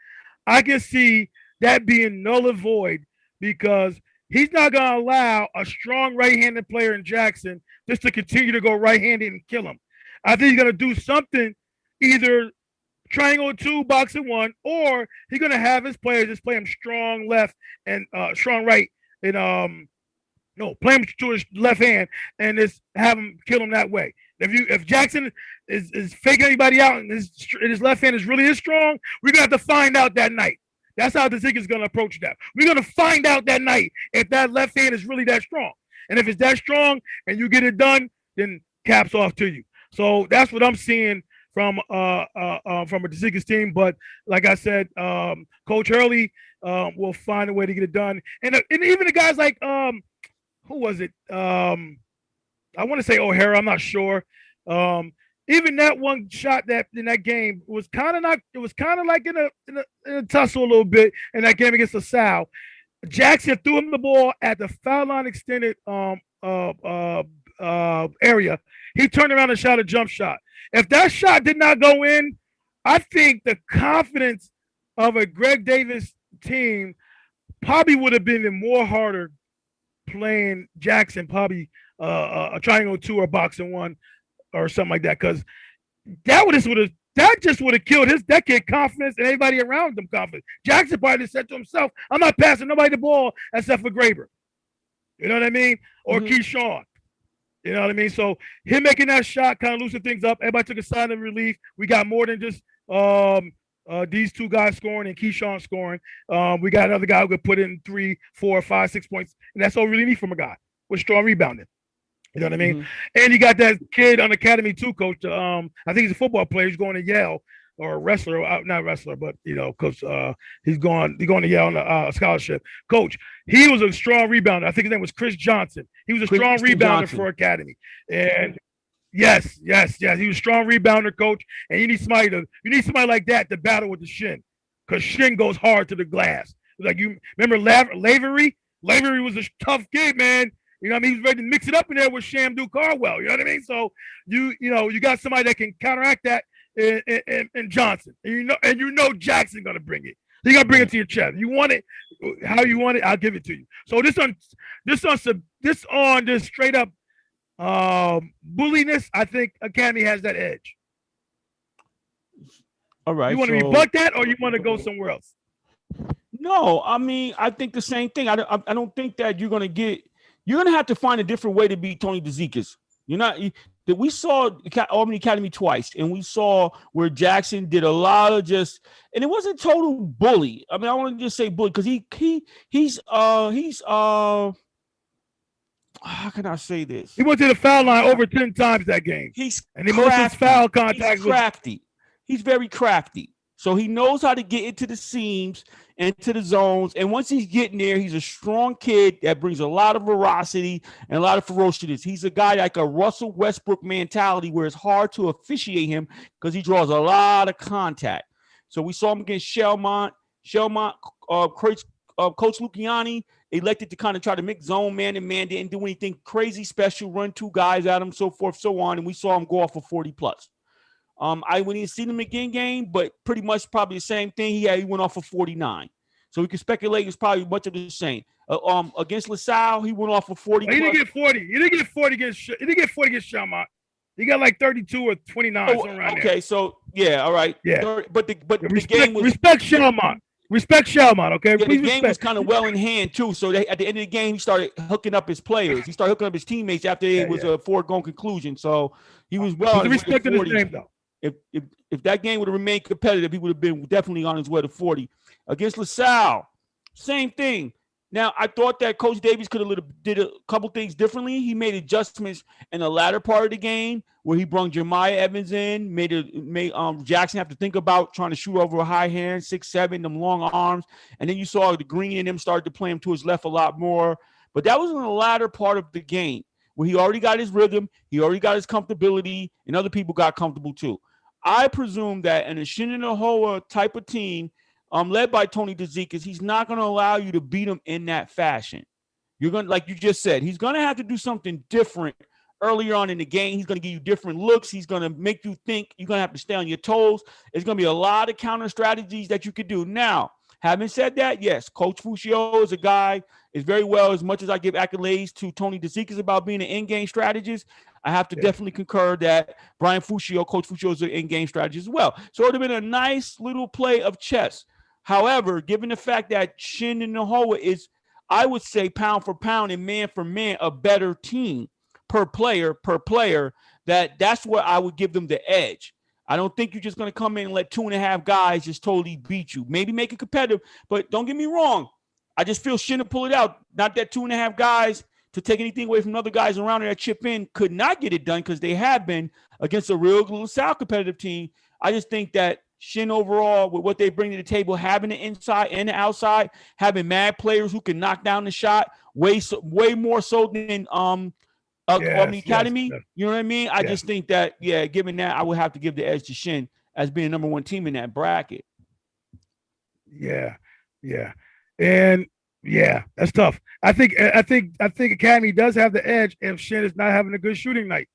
I can see that being null and void because he's not going to allow a strong right-handed player in Jackson just to continue to go right-handed and kill him. I think he's going to do something, either triangle two, boxing one, or he's going to have his players just play him strong left and strong right, and no, play him to his left hand and just have him kill him that way. If Jackson is faking anybody out and his left hand is really as strong, we're gonna have to find out that night. That's how the Zeke is gonna approach that. We're gonna find out that night if that left hand is really that strong. And if it's that strong and you get it done, then caps off to you. So that's what I'm seeing from a Zeke team. But like I said, Coach Hurley will find a way to get it done. And even the guys like who was it? I want to say O'Hara. I'm not sure. Even that one shot that in that game was kind of not. It was kind of like in a tussle a little bit in that game against LaSalle. Jackson threw him the ball at the foul line extended area. He turned around and shot a jump shot. If that shot did not go in, I think the confidence of a Greg Davis team probably would have been more harder playing Jackson, probably a triangle two or boxing one or something like that, because that just would have killed that kid confidence and everybody around him confidence. Jackson probably said to himself, "I'm not passing nobody the ball except for Graber." You know what I mean? Or Keyshawn. You know what I mean? So him making that shot kind of loosened things up. Everybody took a sign of relief. We got more than just these two guys scoring and Keyshawn scoring. We got another guy who could put in 3, 4, 5, 6 points, and that's all we really need from a guy with strong rebounding. You know what I mean? And you got that kid on academy too, coach. I think he's a football player. He's going to Yale, or a wrestler, not wrestler, but coach. He's going to Yale on a scholarship. Coach, he was a strong rebounder. I think his name was Chris Johnson. He was a strong rebounder for academy, and yes, he was a strong rebounder, coach. And you need somebody like that to battle with the shin, because shin goes hard to the glass. Like, you remember Lavery? Lavery was a tough kid, man. You know what I mean? He's ready to mix it up in there with Shamdu Cardwell. You know what I mean? So you got somebody that can counteract that in Johnson. And you know Jackson gonna bring it. He's gonna bring it to your chest. You want it how you want it, I'll give it to you. So this straight up bulliness, I think Academy has that edge. All right. You want to rebut that, or you want to go somewhere else? No, I mean, I think the same thing. I don't think that you're gonna have to find a different way to beat Tony DeZiekis. We saw Albany Academy twice, and we saw where Jackson did a lot of and it wasn't total bully. I mean, I want to just say bully because he's how can I say this? He went to the foul line over 10 times that game. Most of his foul contact. He's crafty. He's very crafty. So he knows how to get into the seams, into the zones. And once he's getting there, he's a strong kid that brings a lot of veracity and a lot of ferociousness. He's a guy like a Russell Westbrook mentality where it's hard to officiate him because he draws a lot of contact. So we saw him against Shelmont. Coach Luciani elected to kind of try to mix zone man and man, didn't do anything crazy special, run two guys at him, so forth, so on. And we saw him go off for 40 plus. I wouldn't see him again game, but pretty much probably the same thing. He went off for 49. So we can speculate it's probably much of the same. Against LaSalle, he went off for 40. He didn't get 40. He didn't get 40 against Shelmont. He got like 32 or 29. Something around okay, there. So yeah, all right. Yeah. But the game was respect Shelmont. Respect Shelmont, okay? Yeah, the game was kind of well in hand too. So at the end of the game, he started hooking up his players. He started hooking up his teammates after it was a foregone conclusion. So he was well. Respect the game though. If that game would have remained competitive, he would have been definitely on his way to 40. Against LaSalle, same thing. Now, I thought that Coach Davies could have did a couple things differently. He made adjustments in the latter part of the game where he brought Jemiah Evans in, made Jackson have to think about trying to shoot over a high hand, 6'7", them long arms. And then you saw the Green and him started to play him to his left a lot more. But that was in the latter part of the game where he already got his rhythm, he already got his comfortability, and other people got comfortable too. I presume that in a Shenandoah type of team, led by Tony DeZiekis, he's not going to allow you to beat him in that fashion. You're going to, like you just said, he's going to have to do something different earlier on in the game. He's going to give you different looks. He's going to make you think. You're going to have to stay on your toes. There's going to be a lot of counter strategies that you could do. Now, having said that, yes, Coach Fuccio is a guy, is very well, as much as I give accolades to Tony DeZickis about being an in-game strategist, I have to definitely concur that Brian Fuccio, Coach Fuccio, is an in-game strategist as well. So it would have been a nice little play of chess. However, given the fact that Shin and Nahoa is, I would say, pound for pound and man for man, a better team per player, that's where I would give them the edge. I don't think you're just going to come in and let 2.5 guys just totally beat you. Maybe make it competitive, but don't get me wrong. I just feel Shin to pull it out. Not that 2.5 guys to take anything away from other guys around there that chip in could not get it done, because they have been against a real LaSalle competitive team. I just think that Shin overall, with what they bring to the table, having the inside and the outside, having mad players who can knock down the shot way more so than Academy. Yes. You know what I mean? I just think that, given that, I would have to give the edge to Shin as being number one team in that bracket. Yeah. And that's tough. I think Academy does have the edge if Shin is not having a good shooting night.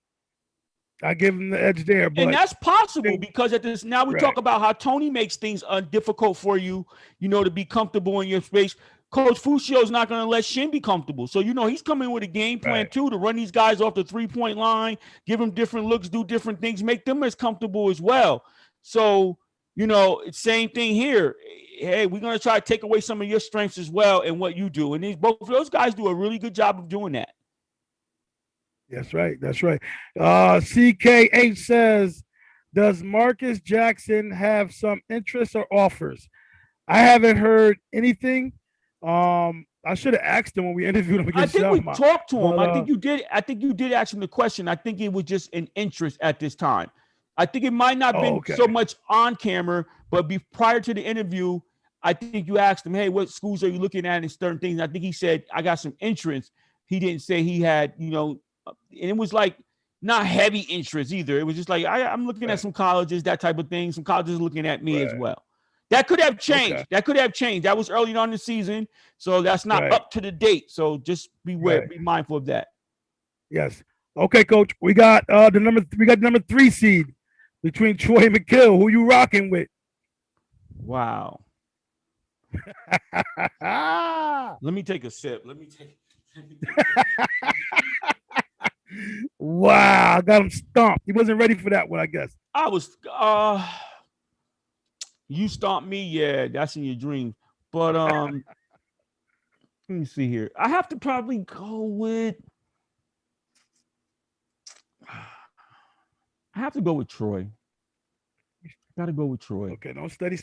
I give him the edge there. But and that's possible because at this now we talk about how Tony makes things difficult for you, to be comfortable in your space. Coach Fuccio is not going to let Shin be comfortable. So, he's coming with a game plan too, to run these guys off the 3-point line, give them different looks, do different things, make them as comfortable as well. So, same thing here. Hey, we're going to try to take away some of your strengths as well and what you do. And both of those guys do a really good job of doing that. That's right. CKH says, does Marcus Jackson have some interest or offers? I haven't heard anything. I should have asked him when we interviewed him. I think we talked to him. I think you did. I think you did ask him the question. I think it was just an interest at this time. I think it might not have been so much on camera, but prior to the interview, I think you asked him, hey, what schools are you looking at and certain things? And I think he said, I got some interest. He didn't say he had, and it was like not heavy interest either. It was just like, I'm looking at some colleges, that type of thing. Some colleges looking at me as well. That could have changed. That was early on in the season. So that's not up to the date. So just be mindful of that. Yes. Okay, Coach. We got the number 3 seed between Troy and McGill. Who you rocking with? Wow. Let me take a sip. Wow, I got him stomped. He wasn't ready for that one, I guess. I was you stomped me, yeah, that's in your dreams. But let me see here. I have to probably go with Troy. Gotta go with Troy. Okay, don't study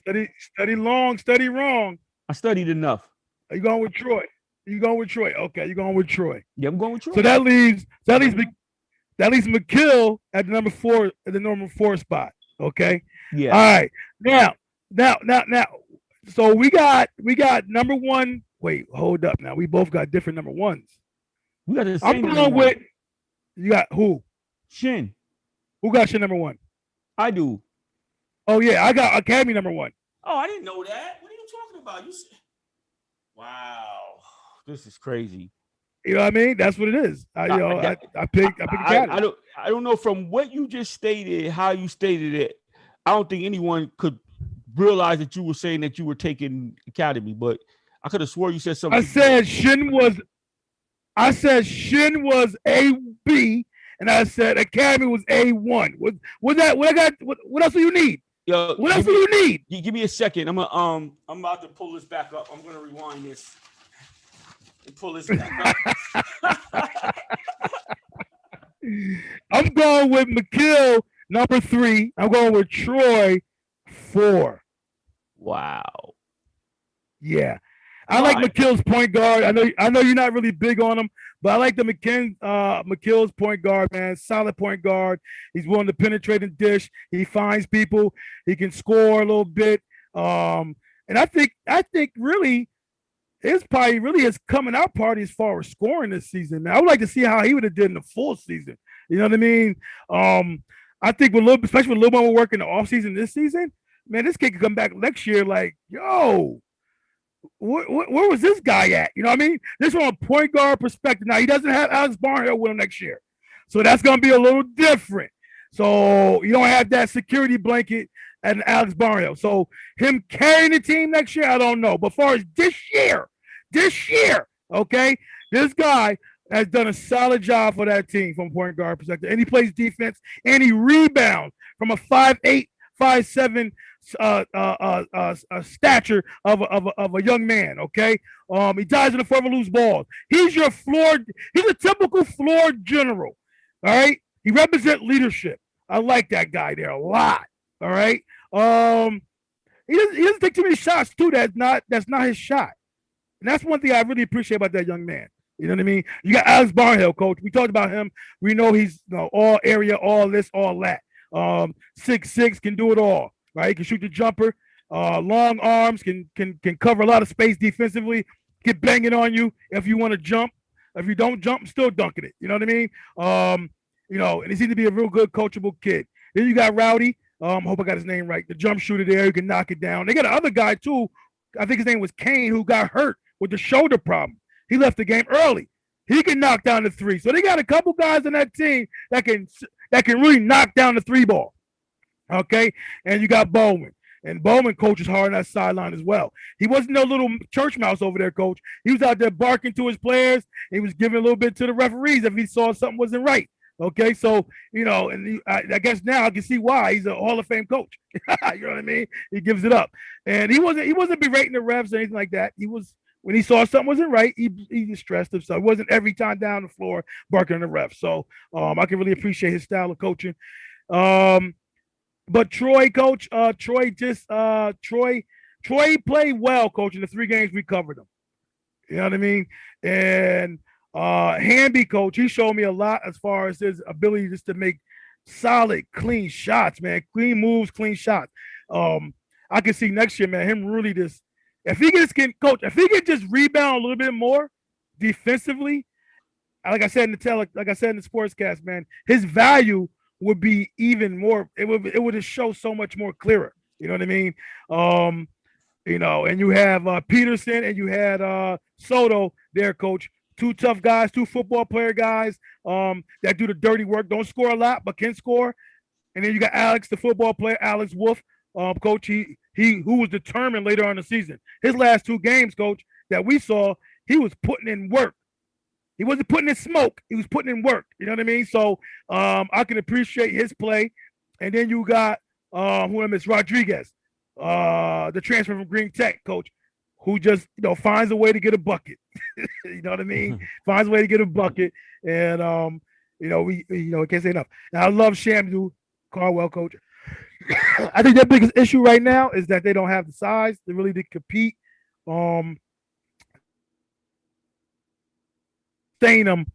long, study wrong. I studied enough. Are you going with Troy? Okay, you're going with Troy. Yeah, I'm going with Troy. So that leaves McGill at the number 4 spot. Okay. Yeah. All right. Now. So we got number 1. Wait, hold up. Now we both got different number 1s. We got the same. I'm going with. You got who? Shin. Who got Shin number 1? I do. Oh yeah, I got Academy number 1. Oh, I didn't know that. What are you talking about? Wow, this is crazy. You know what I mean? That's what it is. I pick Academy. I don't know from what you just stated, how you stated it. I don't think anyone could realize that you were saying that you were taking Academy, but I could have swore you said something. I said Shin was A-B, and I said Academy was A1. What else do you need? Yo, what else do you need? Give me a second. I'm about to pull this back up. I'm gonna rewind this and pull this back up. I'm going with McGill number 3. I'm going with Troy 4. Wow. Yeah. I like McGill's point guard. I know you're not really big on him, but I like the McGill's point guard, man. Solid point guard. He's willing to penetrate and dish. He finds people. He can score a little bit. And I think really it's probably really his coming out party as far as scoring this season. Man, I would like to see how he would have did in the full season. You know what I mean? I think especially with a little more work in the offseason this season, man, this kid could come back next year like, yo. where was this guy at? You know what I mean? This from a point guard perspective. Now he doesn't have Alex Barnhill with him next year, so that's going to be a little different. So you don't have that security blanket and Alex Barnhill. So him carrying the team next year, I don't know. But as far as this year, okay, this guy has done a solid job for that team from a point guard perspective. And he plays defense and he rebounds from a 5'8", 5'7" stature of a young man. Okay, he dives in the floor and lose balls. He's your floor. He's a typical floor general. All right, he represents leadership. I like that guy there a lot. All right, he doesn't take too many shots too. That's not his shot, and that's one thing I really appreciate about that young man. You know what I mean? You got Alex Barnhill, coach. We talked about him. We know he's all area, all this, all that. 6'6", can do it all. Right? He can shoot the jumper. Long arms, can cover a lot of space defensively. Get banging on you if you want to jump. If you don't jump, still dunking it. You know what I mean? And he seems to be a real good, coachable kid. Then you got Rowdy. Hope I got his name right. The jump shooter there, who can knock it down. They got another guy too. I think his name was Kane, who got hurt with the shoulder problem. He left the game early. He can knock down the three. So they got a couple guys on that team that can really knock down the three ball. Okay, and you got Bowman. And Bowman coaches hard on that sideline as well. He wasn't no little church mouse over there, coach. He was out there barking to his players. He was giving a little bit to the referees if he saw something wasn't right. Okay, so I guess now I can see why he's a Hall of Fame coach. You know what I mean? He gives it up, and he wasn't berating the refs or anything like that. He was, when he saw something wasn't right, he stressed himself. It wasn't every time down the floor barking on the refs. So I can really appreciate his style of coaching. But Troy, coach, Troy played well, coach, in the 3 games we covered him. You know what I mean? And Hamby, coach, he showed me a lot as far as his ability just to make solid, clean shots, man. Clean moves, clean shots. I can see next year, man, him really just, if he could just rebound a little bit more defensively, like I said in the sportscast, man, his value would be even more. It would just show so much more clearer. You know what I mean? And you have Peterson and you had Soto there, coach. 2 tough guys, 2 football player guys that do the dirty work. Don't score a lot, but can score. And then you got Alex, the football player, Alex Wolf, coach. He who was determined later on in the season. His last 2 games, coach, that we saw, he was putting in work. He wasn't putting in smoke. He was putting in work. You know what I mean? So I can appreciate his play. And then you got Rodriguez, the transfer from Green Tech, coach, who just finds a way to get a bucket. You know what I mean? Finds a way to get a bucket. And we can't say enough. And I love Shamdu Caldwell, coach. I think their biggest issue right now is that they don't have the size to really to compete. Sustain them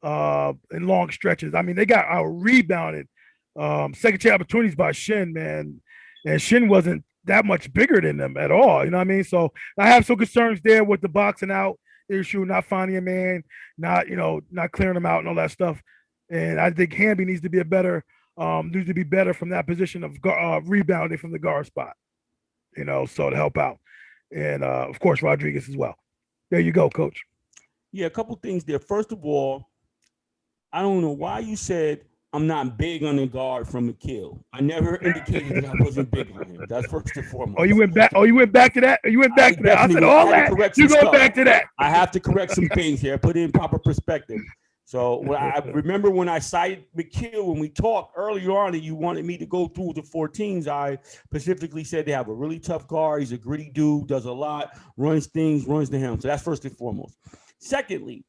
in long stretches. I mean, they got rebounded second chance opportunities by Shin, man, and Shin wasn't that much bigger than them at all. You know what I mean? So I have some concerns there with the boxing out issue, not finding a man, not clearing him out and all that stuff. And I think Hamby needs to be better from that position of rebounding from the guard spot. So to help out, and of course Rodriguez as well. There you go, coach. Yeah, a couple things there. First of all, I don't know why you said I'm not big on the guard from McKill. I never indicated that I wasn't big on him. That's first and foremost. You went back to that? I said all that. You go back to that. I have to correct some things here, put it in proper perspective. So I remember when I cited McKill, when we talked earlier on and you wanted me to go through the 4 teams, I specifically said they have a really tough guard. He's a gritty dude, does a lot, runs things, runs to him. So that's first and foremost. Secondly,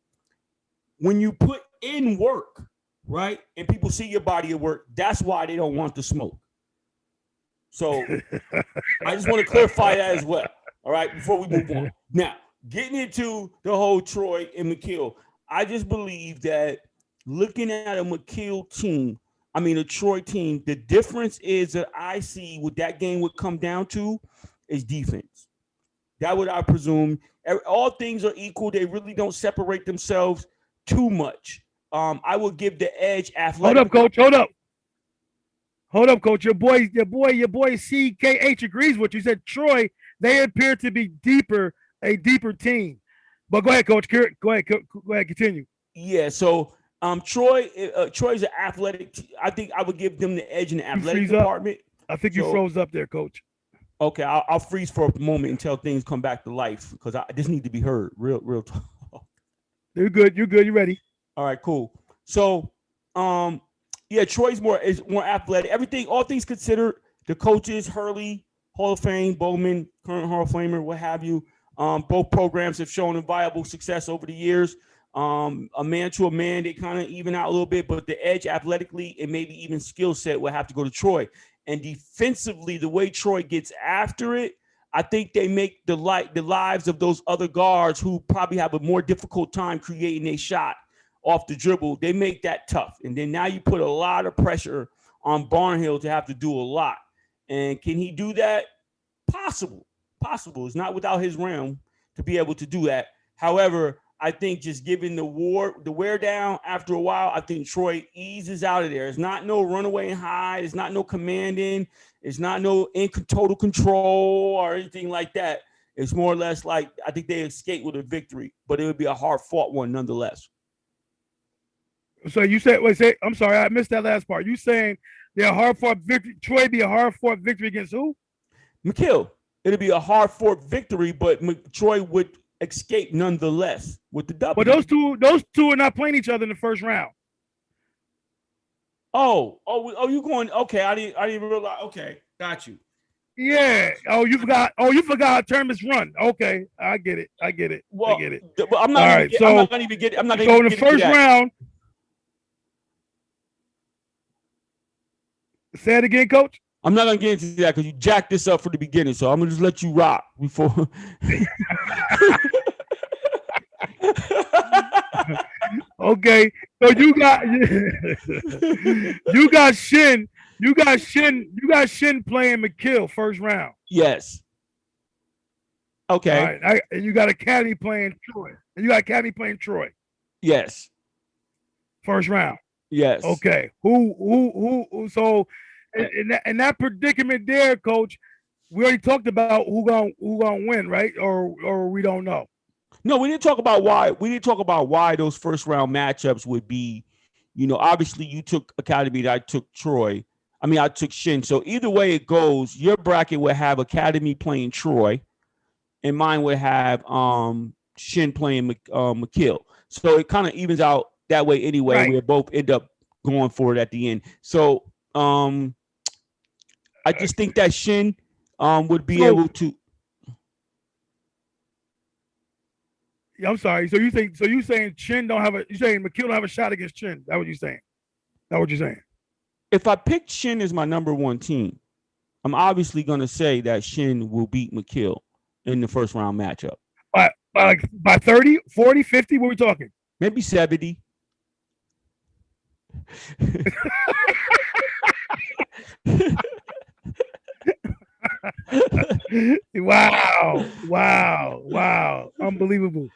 when you put in work, right, and people see your body of work, that's why they don't want the smoke. So I just want to clarify that as well, all right, before we move on. Now, getting into the whole Troy and McKill, I just believe that looking at a Troy team, the difference is that I see what that game would come down to is defense. That would, I presume, all things are equal. They really don't separate themselves too much. I would give the edge athletic. Hold up, coach. Your boy CKH agrees with you. He said Troy they appear to be a deeper team. But go ahead, Coach. Go ahead, continue. Yeah. So Troy's an athletic. I think I would give them the edge in the You athletic freeze up. department. I think you So froze up there, Coach. okay, I'll freeze for a moment until things come back to life because I just need to be heard. Real talk. You're good. You're good. You ready? All right, cool. So, yeah, Troy's more athletic. Everything, all things considered, the coaches, Hurley, Hall of Fame, Bowman, current Hall of Famer, what have you. Both programs have shown a viable success over the years. A man to a man, they kind of even out a little bit, but the edge athletically and maybe even skill set will have to go to Troy. And defensively, the way Troy gets after it, I think they make the lives of those other guards who probably have a more difficult time creating a shot off the dribble. They make that tough. And then now you put a lot of pressure on Barnhill to have to do a lot. And can he do that? Possible. It's not without his realm to be able to do that. However, I think just given the wear down after a while, I think Troy eases out of there. It's not no runaway and hide. It's not no commanding. It's not no total control or anything like that. It's more or less like I think they escape with a victory, but it would be a hard fought one nonetheless. So you said, I'm sorry, I missed that last part. You saying they're a hard fought victory? Troy be a hard fought victory against who? McKill. It'll be a hard fought victory, but Troy would escape nonetheless with the W. But those two are not playing each other in the first round. Oh, you going? Okay, I didn't realize. Okay, got you. Yeah. You forgot how tournaments run. Okay, I get it. Well, I get it. But I'm not. All right. I'm not going to even get. I'm not going to. So in the first round. Say it again, Coach. I'm not gonna get into that because you jacked this up for the beginning, so I'm gonna just let you rock before. Okay, so you got Shin playing McKill first round. Yes. Okay. All right. And you got Academy playing Troy. Yes. First round. Yes. Okay. Who? So in that predicament there, Coach, we already talked about who gonna win, right? Or we don't know. No, we didn't talk about why. We didn't talk about why those first round matchups would be. Obviously you took Academy, I took Troy. I took Shin. So either way it goes, your bracket would have Academy playing Troy, and mine would have Shin playing McKill. So it kind of evens out that way anyway. Right. We'll both end up going for it at the end. So I just think that Shin would be able to. Yeah, I'm sorry. So you saying Chin don't have a? You saying McKill don't have a shot against Chin? That what you're saying? That what you're saying? If I pick Chin as my number one team, I'm obviously going to say that Shin will beat McKill in the first round matchup. By 30, 40, 50? What are we talking? Maybe 70. Wow. Unbelievable.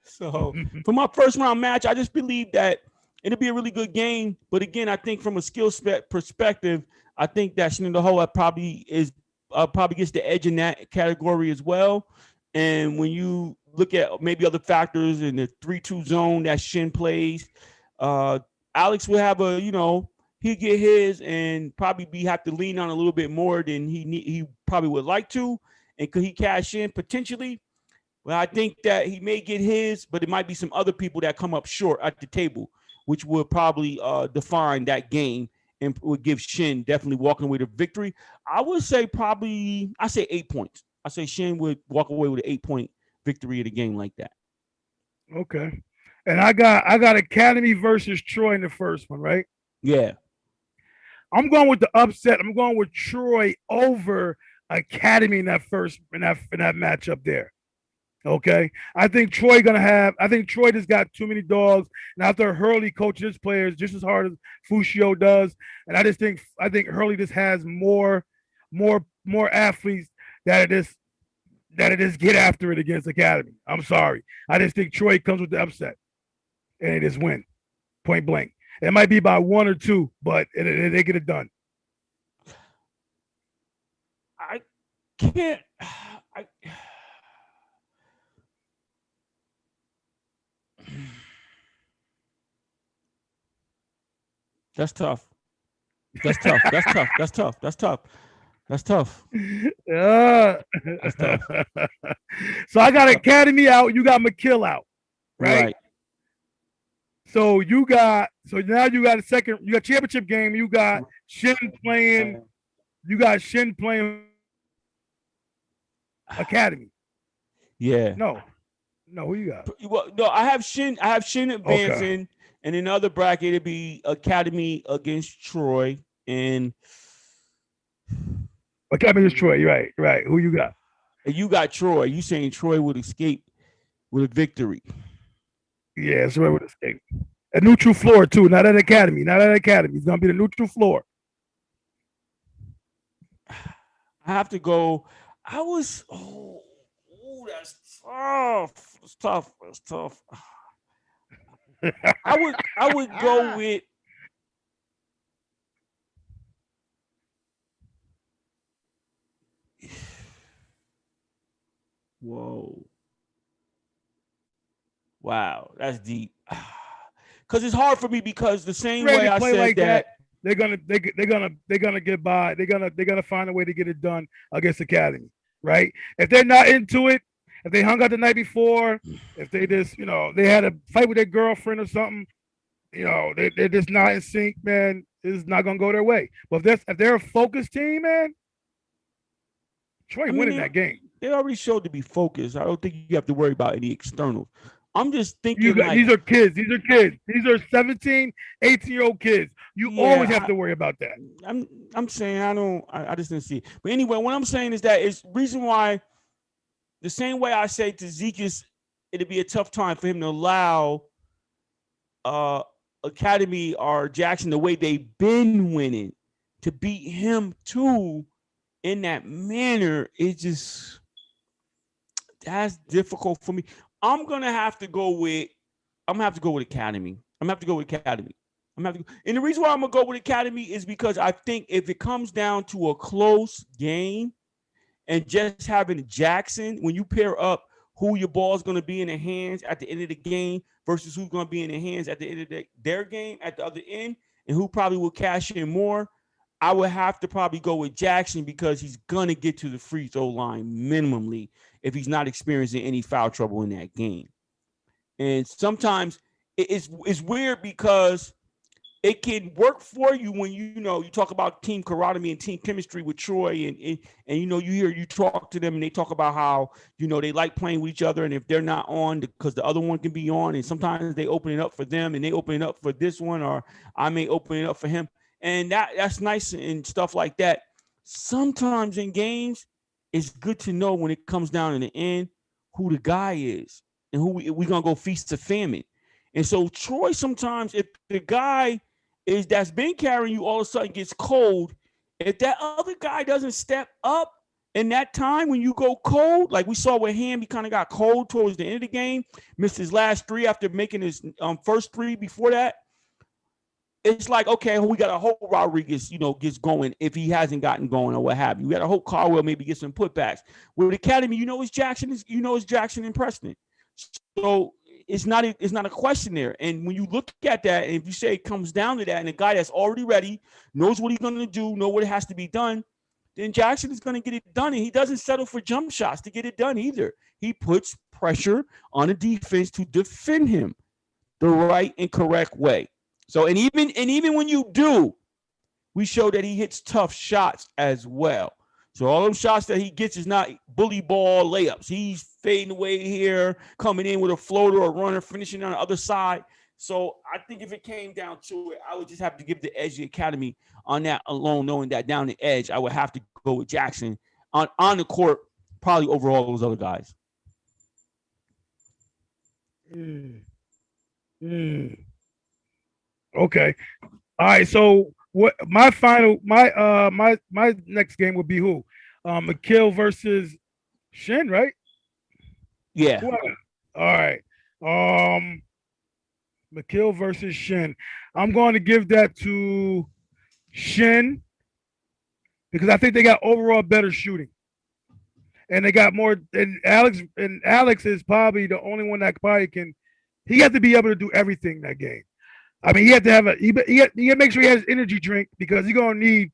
So for my first round match, I just believe that it'll be a really good game. But again, I think from a skill perspective, I think that Shin Ho probably gets the edge in that category as well. And when you look at maybe other factors in the 3-2 zone that Shin plays, Alex will have he'll get his and probably have to lean on a little bit more than he probably would like to. And could he cash in potentially? Well, I think that he may get his, but it might be some other people that come up short at the table, which will probably define that game and would give Shin definitely walking away with a victory. I would say I say 8 points. I say Shin would walk away with an 8-point victory in a game like that. Okay. And I got Academy versus Troy in the first one, right? Yeah. I'm going with the upset. I'm going with Troy over Academy in that matchup there. Okay. I think Troy just got too many dogs. And after Hurley coaches his players just as hard as Fushio does. And I think Hurley just has more athletes that it is get after it against Academy. I'm sorry. I just think Troy comes with the upset. And it is win. Point blank. It might be by 1 or 2, but they get it done. I can't. That's tough. That's tough. That's tough. That's tough. That's tough. That's tough. Yeah. That's tough. So I got Academy out. You got McKill out, right? Right. So now you got a second. You got championship game. You got Shin playing. You got Shin playing Academy. Yeah. No, who you got? Well, no, I have Shin. I have Shin advancing, and in another bracket it'd be Academy against Troy, and Academy is Troy. Right, right. Who you got? and you got Troy. You saying Troy would escape with a victory? Yeah, it's right with escape. A neutral floor too. Not at Academy. Not at Academy. It's gonna be the neutral floor. I have to go. I was. That's tough. It's tough. It's tough. I would go with. Whoa. Wow, that's deep. Because it's hard for me because the same way I said like that they're gonna get by. They're gonna find a way to get it done against Academy, right? If they're not into it, if they hung out the night before, if they just they had a fight with their girlfriend or something, they're just not in sync, man. It's not gonna go their way. But if they're a focused team, man, Troy winning that game. They already showed to be focused. I don't think you have to worry about any externals. I'm just thinking these are kids. These are kids. These are 17, 18-year-old kids. You always have to worry about that. I'm saying I just didn't see it. But anyway, what I'm saying is that it's reason why the same way I say to Zeke it'd be a tough time for him to allow Academy or Jackson the way they've been winning to beat him too in that manner. It's just that's difficult for me. I'm gonna have to go with Academy. And the reason why I'm gonna go with Academy is because I think if it comes down to a close game and just having Jackson, when you pair up who your ball is gonna be in the hands at the end of the game versus who's gonna be in the hands at the end of their game at the other end, and who probably will cash in more, I would have to probably go with Jackson because he's gonna get to the free throw line minimally if he's not experiencing any foul trouble in that game. And sometimes it's weird because it can work for you when you talk about team camaraderie and team chemistry with Troy, and you talk to them and they talk about how they like playing with each other, and if they're not on because the other one can be on, and sometimes they open it up for them and they open it up for this one, or I may open it up for him, and that's nice and stuff like that. Sometimes in games, it's good to know when it comes down in the end who the guy is and who we gonna go feast to famine. And so Troy, sometimes if the guy that's been carrying you all of a sudden gets cold, if that other guy doesn't step up in that time when you go cold, like we saw with him, he kind of got cold towards the end of the game, missed his last three after making his first three before that. It's like, okay, we got to hope Rodriguez, gets going if he hasn't gotten going or what have you. We got to hope Caldwell maybe gets some putbacks. With Academy, it's Jackson. It's Jackson and Preston. So it's not a question there. And when you look at that, and if you say it comes down to that, and a guy that's already ready, knows what he's going to do, know what it has to be done, then Jackson is going to get it done. And he doesn't settle for jump shots to get it done either. He puts pressure on the defense to defend him the right and correct way. So, and even when you do, we show that he hits tough shots as well. So all those shots that he gets is not bully ball layups. He's fading away here, coming in with a floater or runner, finishing on the other side. So I think if it came down to it, I would just have to give the edge to the Academy on that alone, knowing that down the edge, I would have to go with Jackson on the court, probably over all those other guys. Okay. All right. So what my next game would be who? McKill versus Shin, right? Yeah. All right. McKill versus Shin. I'm going to give that to Shin because I think they got overall better shooting. and they got more. And Alex is probably the only one that probably can. He has to be able to do everything that game. I mean, he had to have he had to make sure he has energy drink because he gonna need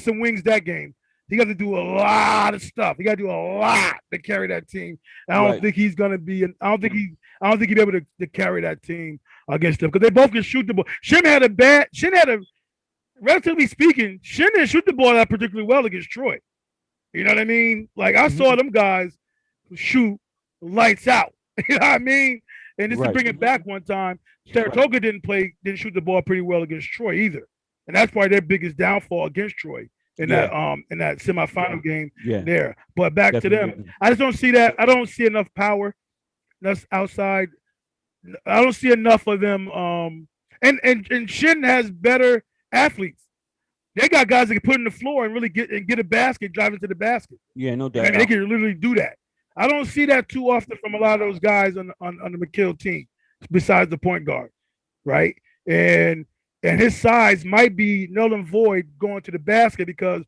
some wings that game. He got to do a lot of stuff. He got to do a lot to carry that team. I don't think he's gonna be. I don't think he'd be able to carry that team against them because they both can shoot the ball. Shin had a relatively speaking, Shin didn't shoot the ball that particularly well against Troy. You know what I mean? Like I saw them guys shoot lights out. You know what I mean? And just to bring it back one time, Saratoga didn't shoot the ball pretty well against Troy either, and that's probably their biggest downfall against Troy in that semifinal game there. But back to them, I just don't see that. I don't see enough power. That's outside. I don't see enough of them. And Shin has better athletes. They got guys that can put in the floor and really get a basket, drive into the basket. Yeah, no doubt. I mean, they can literally do that. I don't see that too often from a lot of those guys on the McKill team, besides the point guard, right? And his size might be null and void going to the basket because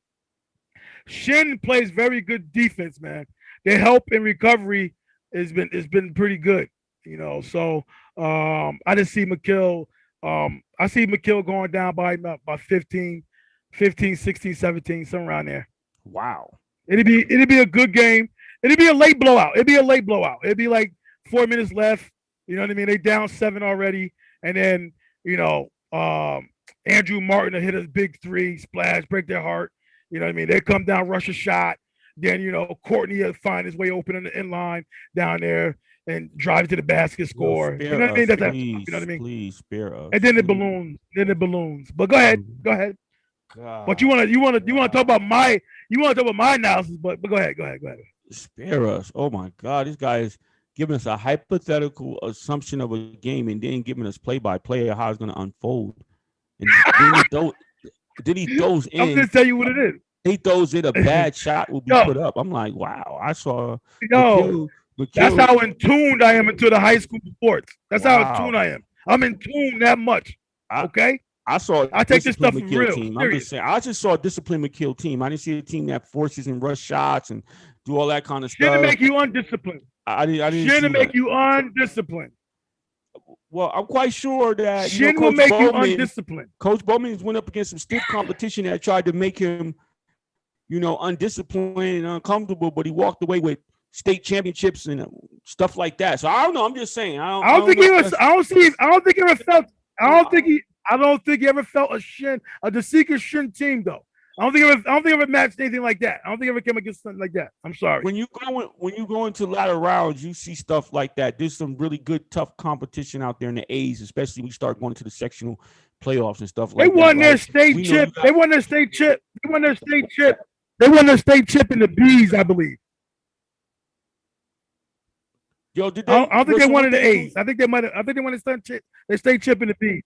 Shin plays very good defense, man. Their help in recovery has been pretty good, you know. So I just see McKill. I see McKill going down by about 15, 16, 17, somewhere around there. Wow. It'd be a good game. It'd be a late blowout. It'd be like 4 minutes left. You know what I mean? They down 7 already. And then, you know, Andrew Martin will hit a big 3, splash, break their heart. You know what I mean? They come down, rush a shot. Then, you know, Courtney will find his way open in the end line down there and drive to the basket, score. You know what I mean? You know what I mean? Please spare us. And then it balloons. But go ahead. God. But you want to talk about my analysis, but go ahead. Spare us. Oh my God, this guy is giving us a hypothetical assumption of a game and then giving us play-by-play of how it's going to unfold. And then he throws in. I'm going to tell you what it is. He throws in a bad shot will be put up. I'm like, wow. I saw. McKill, that's how in tune I am into the high school sports. That's how in tune I am. I'm in tune that much. Okay. I take this stuff for real. Team. I'm just saying. I just saw a disciplined McKill team. I didn't see a team that forces and rush shots and do all that kind of stuff. Shouldn't make you undisciplined. I didn't. Shouldn't make you undisciplined. Well, I'm quite sure that Shin will make you undisciplined. Coach Bowman went up against some stiff competition that tried to make him, you know, undisciplined and uncomfortable, but he walked away with state championships and stuff like that. So I don't know. I'm just saying. I don't think he ever felt a DeSika Shin team though. I don't think he ever matched anything like that. I don't think he ever came against something like that. I'm sorry. When you go into latter rounds, you see stuff like that. There's some really good, tough competition out there in the A's, especially when you start going to the sectional playoffs and stuff like that. They won their state chip. They won their state chip. They won their state chip in the B's, I believe. Yo, did I don't think they won in the A's. I think they won their state chip in the B's.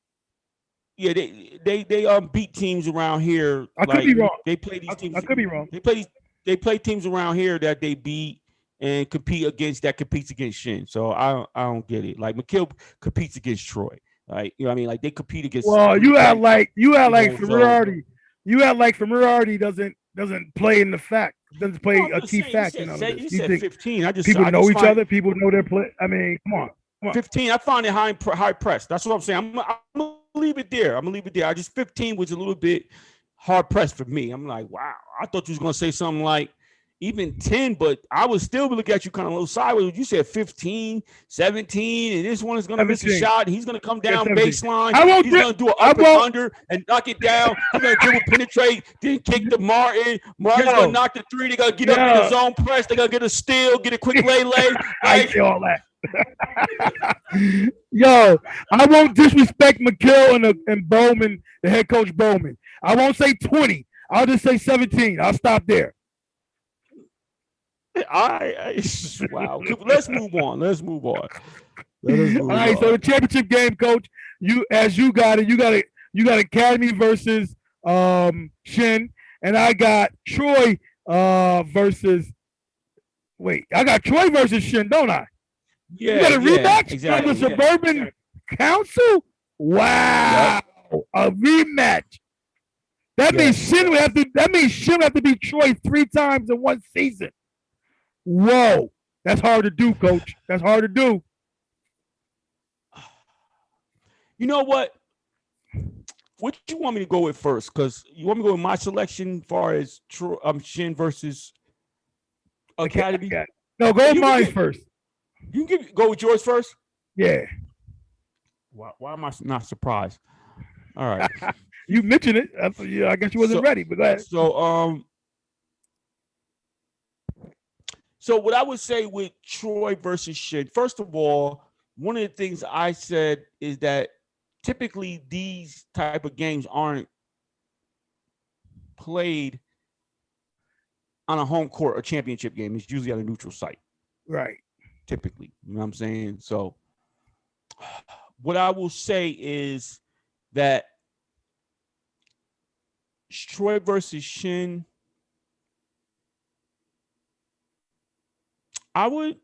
Yeah, they beat teams around here. I could be wrong. They play these teams. I could be wrong. They play teams around here that they beat and competes against Shin. So I don't get it. Like McKill competes against Troy. Like, you know what I mean? Like they compete against. Well, you act like Ferrari. You act like Ferrari doesn't play in the fact. Doesn't play a key fact. You said 15. People know each other. People know their play. I mean, come on. 15. I find it high press. That's what I'm saying. I'm gonna leave it there. I just 15 was a little bit hard pressed for me. I'm like, wow. I thought you was gonna say something like even 10, but I would still look at you kind of a little sideways. You said 15, 17, and this one is gonna miss a shot. He's gonna come down baseline. He's gonna do an up and under and knock it down. He's gonna dribble, penetrate, then kick to Martin. Martin's gonna knock the 3. They're gonna get up in the zone press. They're gonna get a steal, get a quick lay. I see all that. Yo, I won't disrespect McKill and Bowman, the head coach Bowman. I won't say 20. I'll just say 17. I'll stop there. Wow. Let's move on. All right. So the championship game, coach. You got it. You got Academy versus Shin, and I got Troy versus. Wait, I got Troy versus Shin, don't I? Yeah. You got a rematch exactly, from the Suburban Council. Wow, a rematch. That means Shin would have to. That means Shin would have to beat Troy 3 times in one season. Whoa, that's hard to do, Coach. That's hard to do. You know what? What you want me to go with first? Because you want me to go with my selection as far as Shin versus Academy. No, go with You mine can first. You can go with yours first. Yeah. Why am I not surprised? All right. You mentioned it. I guess you wasn't ready, but go ahead. So what I would say with Troy versus Shin, first of all, one of the things I said is that typically these type of games aren't played on a home court or championship game. It's usually at a neutral site. Right. Typically. You know what I'm saying? So what I will say is that Troy versus Shin, I would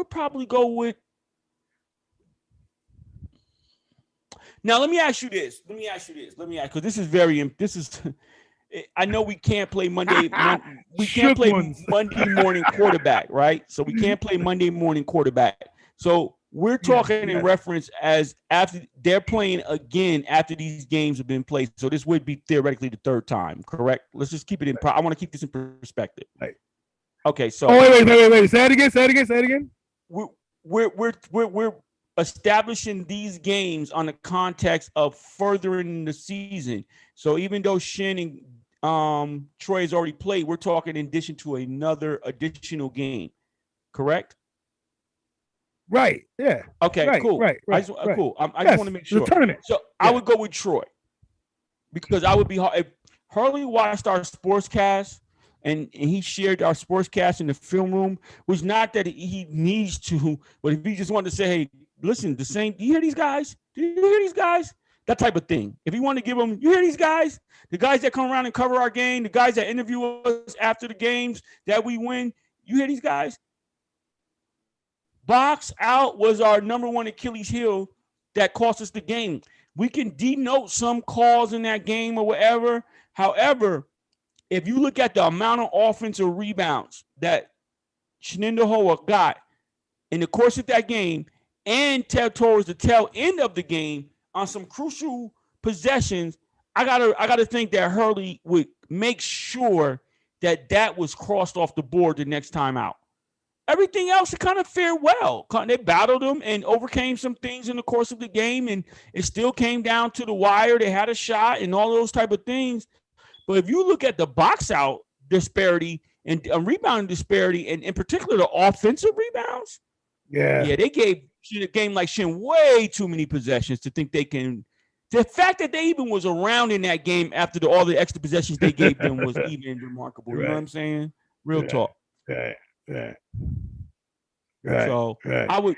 probably go with. Now let me ask you this. Because this is I know we can't play Monday morning quarterback, right? So we can't play Monday morning quarterback. So we're talking in reference as after they're playing again after these games have been played. So this would be theoretically the third time, correct? Let's just keep it in. I want to keep this in perspective. Right. Okay, so wait. Say it again. We're establishing these games on the context of furthering the season. So even though Shin and Troy has already played, we're talking in addition to another additional game, correct? Right. Yeah. Okay. Right, cool. Right. Cool. I just want to make sure. So I would go with Troy because I would be if Hurley watched our sportscast and he shared our sportscast in the film room. Was not that he needs to, but if he just wanted to say, "Hey, listen, do you hear these guys? Do you hear these guys?" That type of thing. If you want to give them, you hear these guys? The guys that come around and cover our game, the guys that interview us after the games that we win, you hear these guys? Box out was our number one Achilles heel that cost us the game. We can denote some calls in that game or whatever. However, if you look at the amount of offensive rebounds that T.W.O got in the course of that game and towards the tail end of the game on some crucial possessions, I gotta think that Hurley would make sure that was crossed off the board the next time out. Everything else, it kind of fared well. They battled them and overcame some things in the course of the game, and it still came down to the wire. They had a shot and all those type of things. But if you look at the box out disparity and rebounding disparity, and in particular the offensive rebounds, they gave a game like Shin way too many possessions to think they can. The fact that they even was around in that game after all the extra possessions they gave them was even remarkable. You know what I'm saying? Real talk. Right. So I would.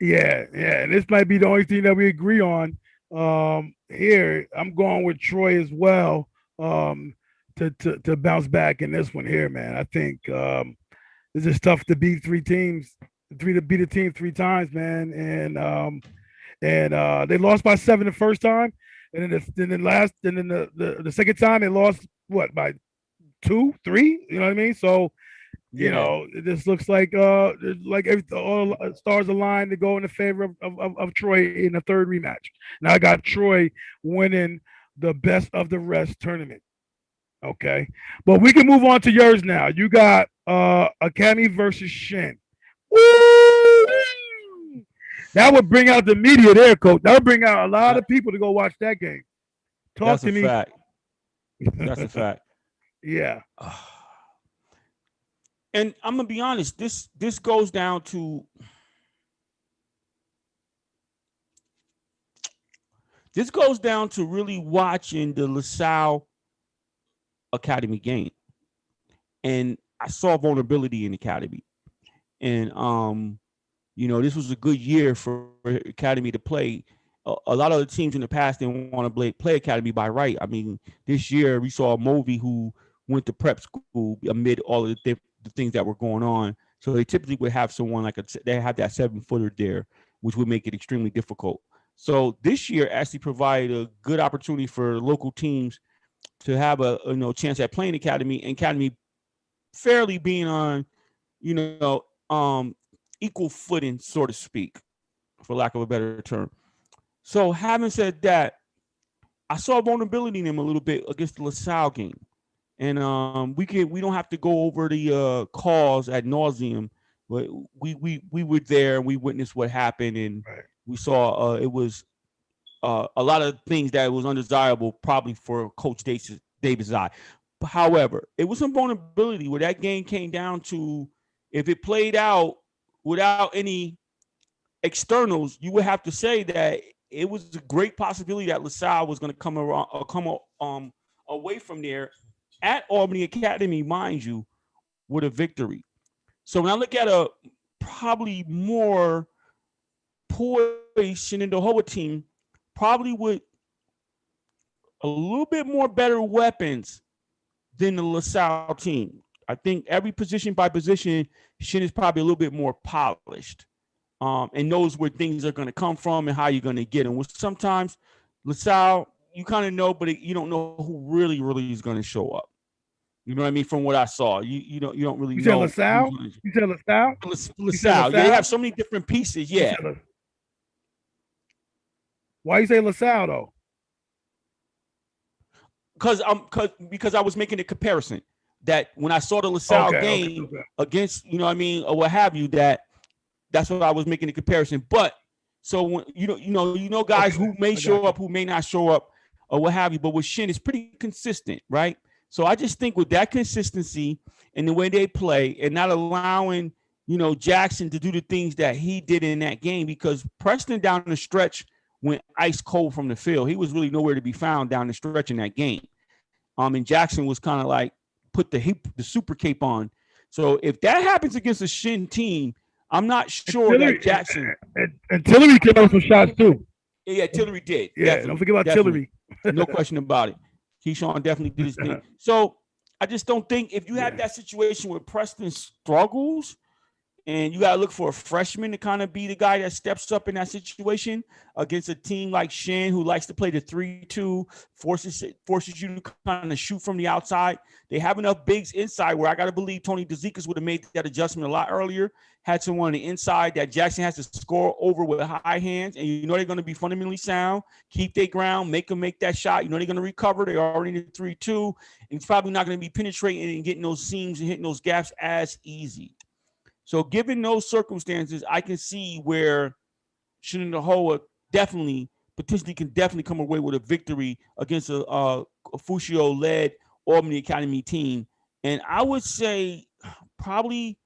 And this might be the only thing that we agree on. Here, I'm going with Troy as well. To bounce back in this one here, man. I think this is tough to beat three teams, to beat a team three times, man. And they lost by 7 the first time, and then the second time they lost by 2, 3. You know what I mean? So you know, this looks like all stars aligned to go in the favor of Troy in the third rematch. Now I got Troy winning the best of the rest tournament. Okay, but we can move on to yours now. You got Academy versus Shin. Woo! That would bring out the media there, Coach. That would bring out a lot of people to go watch that game. Talk to me. That's a fact. Yeah. And I'm gonna be honest. This goes down to really watching the LaSalle Academy game, and I saw vulnerability in the Academy, and this was a good year for Academy to play. A lot of the teams in the past didn't want to play Academy by right. I mean, this year we saw Movie who went to prep school amid all of the things that were going on. So they typically would have someone they have that 7-footer there, which would make it extremely difficult. So this year actually provided a good opportunity for local teams to have a chance at playing academy fairly being on equal footing, so to speak, for lack of a better term. So having said that, I saw vulnerability in him a little bit against the LaSalle game. And we don't have to go over the calls ad nauseum, but we were there and we witnessed what happened, and we saw it was a lot of things that was undesirable probably for Coach Davis' eye. However, it was some vulnerability where that game came down to, if it played out without any externals, you would have to say that it was a great possibility that LaSalle was going to come away from there at Albany Academy, mind you, with a victory. So when I look at a probably more poised Shenandoah team, probably with a little bit more better weapons than the LaSalle team. I think every position by position, Shin is probably a little bit more polished, and knows where things are going to come from and how you're going to get them. Which sometimes LaSalle, you kind of know, but you don't know who really is going to show up. You know what I mean? From what I saw, you don't really know. You said LaSalle? You said LaSalle? LaSalle. Yeah, they have so many different pieces. Yeah. Why you say LaSalle though? Because I was making a comparison that when I saw the LaSalle game against, or what have you, that's what I was making a comparison. But so when guys who may show up, who may not show up, or what have you. But with Shin, it's pretty consistent, right? So I just think with that consistency and the way they play, and not allowing, Jackson to do the things that he did in that game, because Preston down the stretch went ice cold from the field. He was really nowhere to be found down the stretch in that game. And Jackson was kind of like put the super cape on. So if that happens against a Shin team, I'm not sure that Jackson and Tillery came up some shots too. Yeah, Tillery did. Yeah, definitely. Don't forget about Tillery. No question about it. Keyshawn definitely did his thing. So I just don't think if you have that situation where Preston struggles, and you got to look for a freshman to kind of be the guy that steps up in that situation against a team like Shin, who likes to play the 3-2, forces you to kind of shoot from the outside. They have enough bigs inside where I got to believe Tony DeZikas would have made that adjustment a lot earlier, had someone on the inside that Jackson has to score over with high hands, and they're going to be fundamentally sound, keep their ground, make them make that shot. They're going to recover. They're already in the 3-2, and it's probably not going to be penetrating and getting those seams and hitting those gaps as easy. So given those circumstances, I can see where Shenandoah potentially can come away with a victory against a Fushio-led Albany Academy team. And I would say probably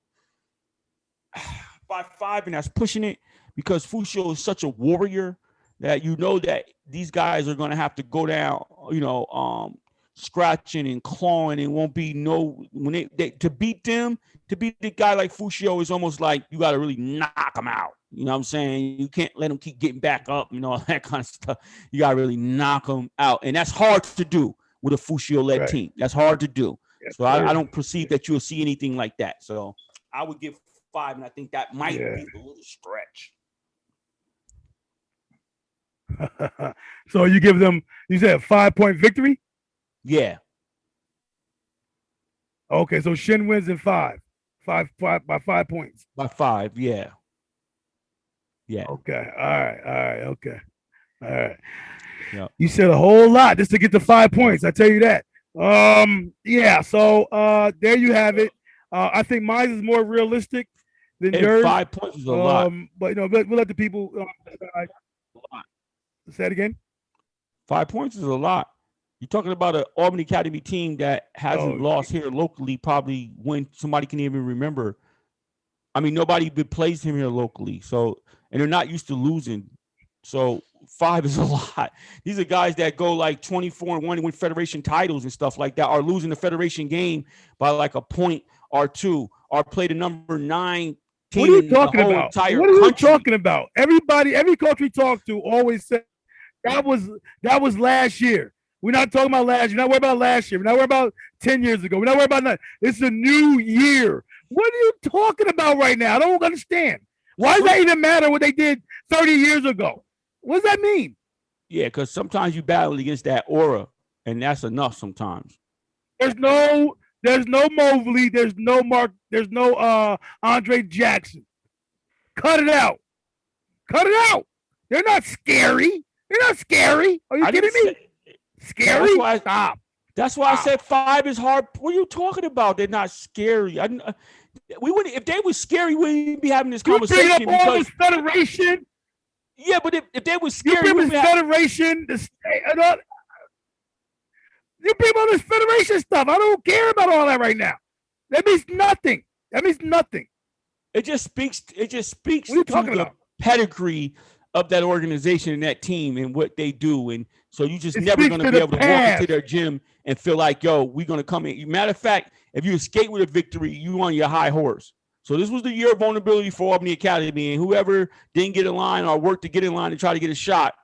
by 5, and that's pushing it, because Fushio is such a warrior that that these guys are going to have to go down, scratching and clawing. It won't be when they to beat them. To beat the guy like Fushio is almost like you got to really knock him out. You know what I'm saying? You can't let him keep getting back up, all that kind of stuff. You got to really knock him out. And that's hard to do with a Fushio-led team. That's hard to do. Yeah, so I don't perceive that you'll see anything like that. So I would give 5, and I think that might be a little stretch. So you give them, you said a 5-point victory? Yeah. Okay, so Shin wins in 5 by 5 points. By 5, yeah. Yeah. Okay. All right. Okay. All right. Yep. You said a whole lot just to get to 5 points. I tell you that. Yeah. So there you have it. I think mine is more realistic than yours. 5 points is a lot. But we'll let the people say it again. 5 points is a lot. You're talking about an Albany Academy team that hasn't lost here locally, probably when somebody can even remember. I mean, nobody plays him here locally, so, and they're not used to losing. So 5 is a lot. These are guys that go like 24-1 and win federation titles and stuff like that, are losing the federation game by like a point or 2, or play the number 9 team. What are you talking about? What are you talking about? Every coach we talk to always said that was last year. We're not talking about last year. We're not worried about last year. We're not worried about 10 years ago. We're not worried about that. It's a new year. What are you talking about right now? I don't understand. Why does that even matter what they did 30 years ago? What does that mean? Yeah, because sometimes you battle against that aura and that's enough sometimes. There's no Mobley. There's no Mark. There's no Andre Jackson. Cut it out. Cut it out. They're not scary. They're not scary. Are you kidding me? Scary? Stop. That's why I said 5 is hard. What are you talking about? They're not scary. We wouldn't. If they were scary, we wouldn't be having this conversation. You bring up all this federation. Yeah, but if they were scary, you bring this federation, the state, you bring all this federation stuff. I don't care about all that right now. That means nothing. That means nothing. It just speaks to the pedigree of that organization and that team and what they do. And so you just never going to be able to walk into their gym and feel like, yo, we're going to come in. Matter of fact, if you escape with a victory, you on your high horse. So this was the year of vulnerability for Albany Academy, and whoever didn't get in line or worked to get in line to try to get a shot,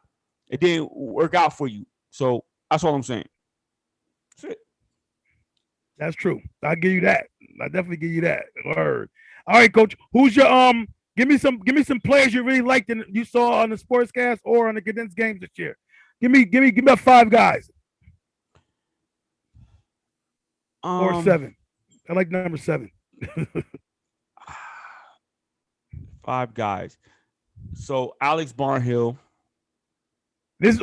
it didn't work out for you. So that's all I'm saying. That's it. That's true. I'll give you that. I definitely give you that. Word. All right, Coach. Who's your Give me some players you really liked and you saw on the sportscast or on the condensed games this year. Give me about 5 guys. Or 7. I like number 7. 5 guys. So Alex Barnhill. This.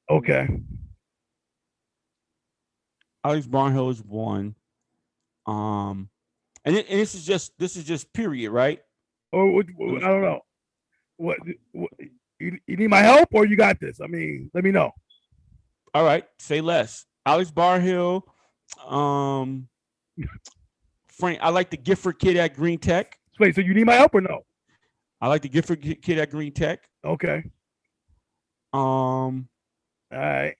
Okay. Alex Barnhill is 1. And this is just period, right? Or I don't know. What you need my help or you got this? I mean, let me know. All right, say less. Alex Barnhill. Frank, I like the Gifford kid at Green Tech. Wait, so you need my help or no? I like the Gifford kid at Green Tech. Okay. All right.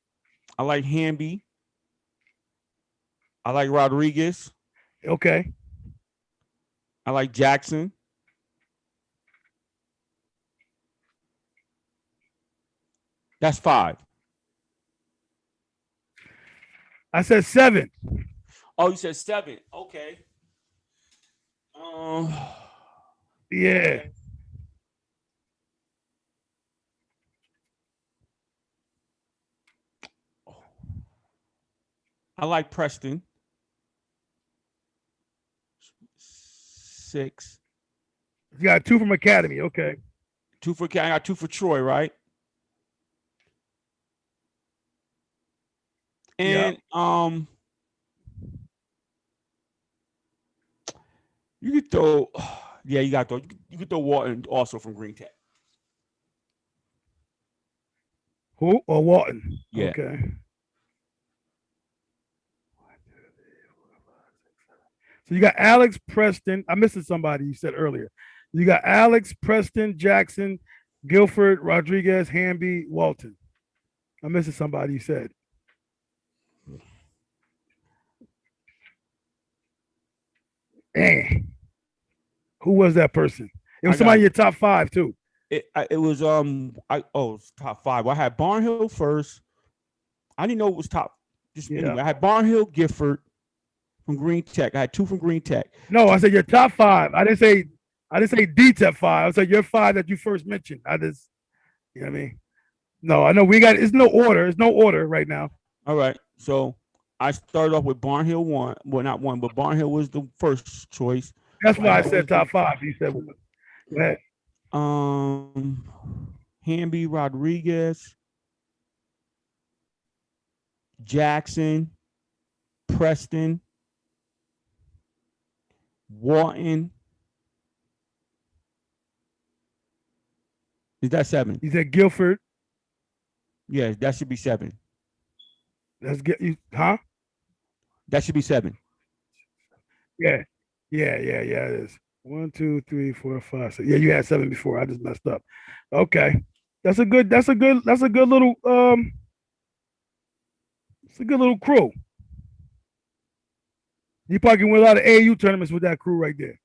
I like Hamby. I like Rodriguez. Okay. I like Jackson. That's 5. I said 7. Oh, you said 7. Okay. Yeah. I like Preston. 6. You got 2 from Academy. Okay. 2 for Academy. I got 2 for Troy, right? And you could throw, you got to throw. You could throw Walton also from Green Tech. Who or Walton? Yeah. Okay. So you got Alex Preston. I'm missing somebody you said earlier. You got Alex Preston, Jackson, Guilford, Rodriguez, Hamby, Walton. I'm missing somebody you said. Dang. Who was that person? It was somebody in your top 5 too. It was top 5. Well, I had Barnhill first. I didn't know it was top. Anyway, I had Barnhill, Gifford from Green Tech. I had 2 from Green Tech. No, I said your top 5. I didn't say D-Tech 5. I said your 5 that you first mentioned. You know what I mean? No, I know it's no order. It's no order right now. All right. So I started off with Barnhill 1. Well, not 1, but Barnhill was the first choice. That's why I said top 5. You said go ahead. Hamby, Rodriguez, Jackson, Preston, Walton. Is that 7? You said Guilford. Yeah, that should be 7. Let's get you, huh? That should be 7. Yeah. It is. 1, 2, 3, 4, 5, 6. Yeah, you had 7 before. I just messed up. Okay. That's a good little it's a good little crew. You probably can win a lot of AAU tournaments with that crew right there.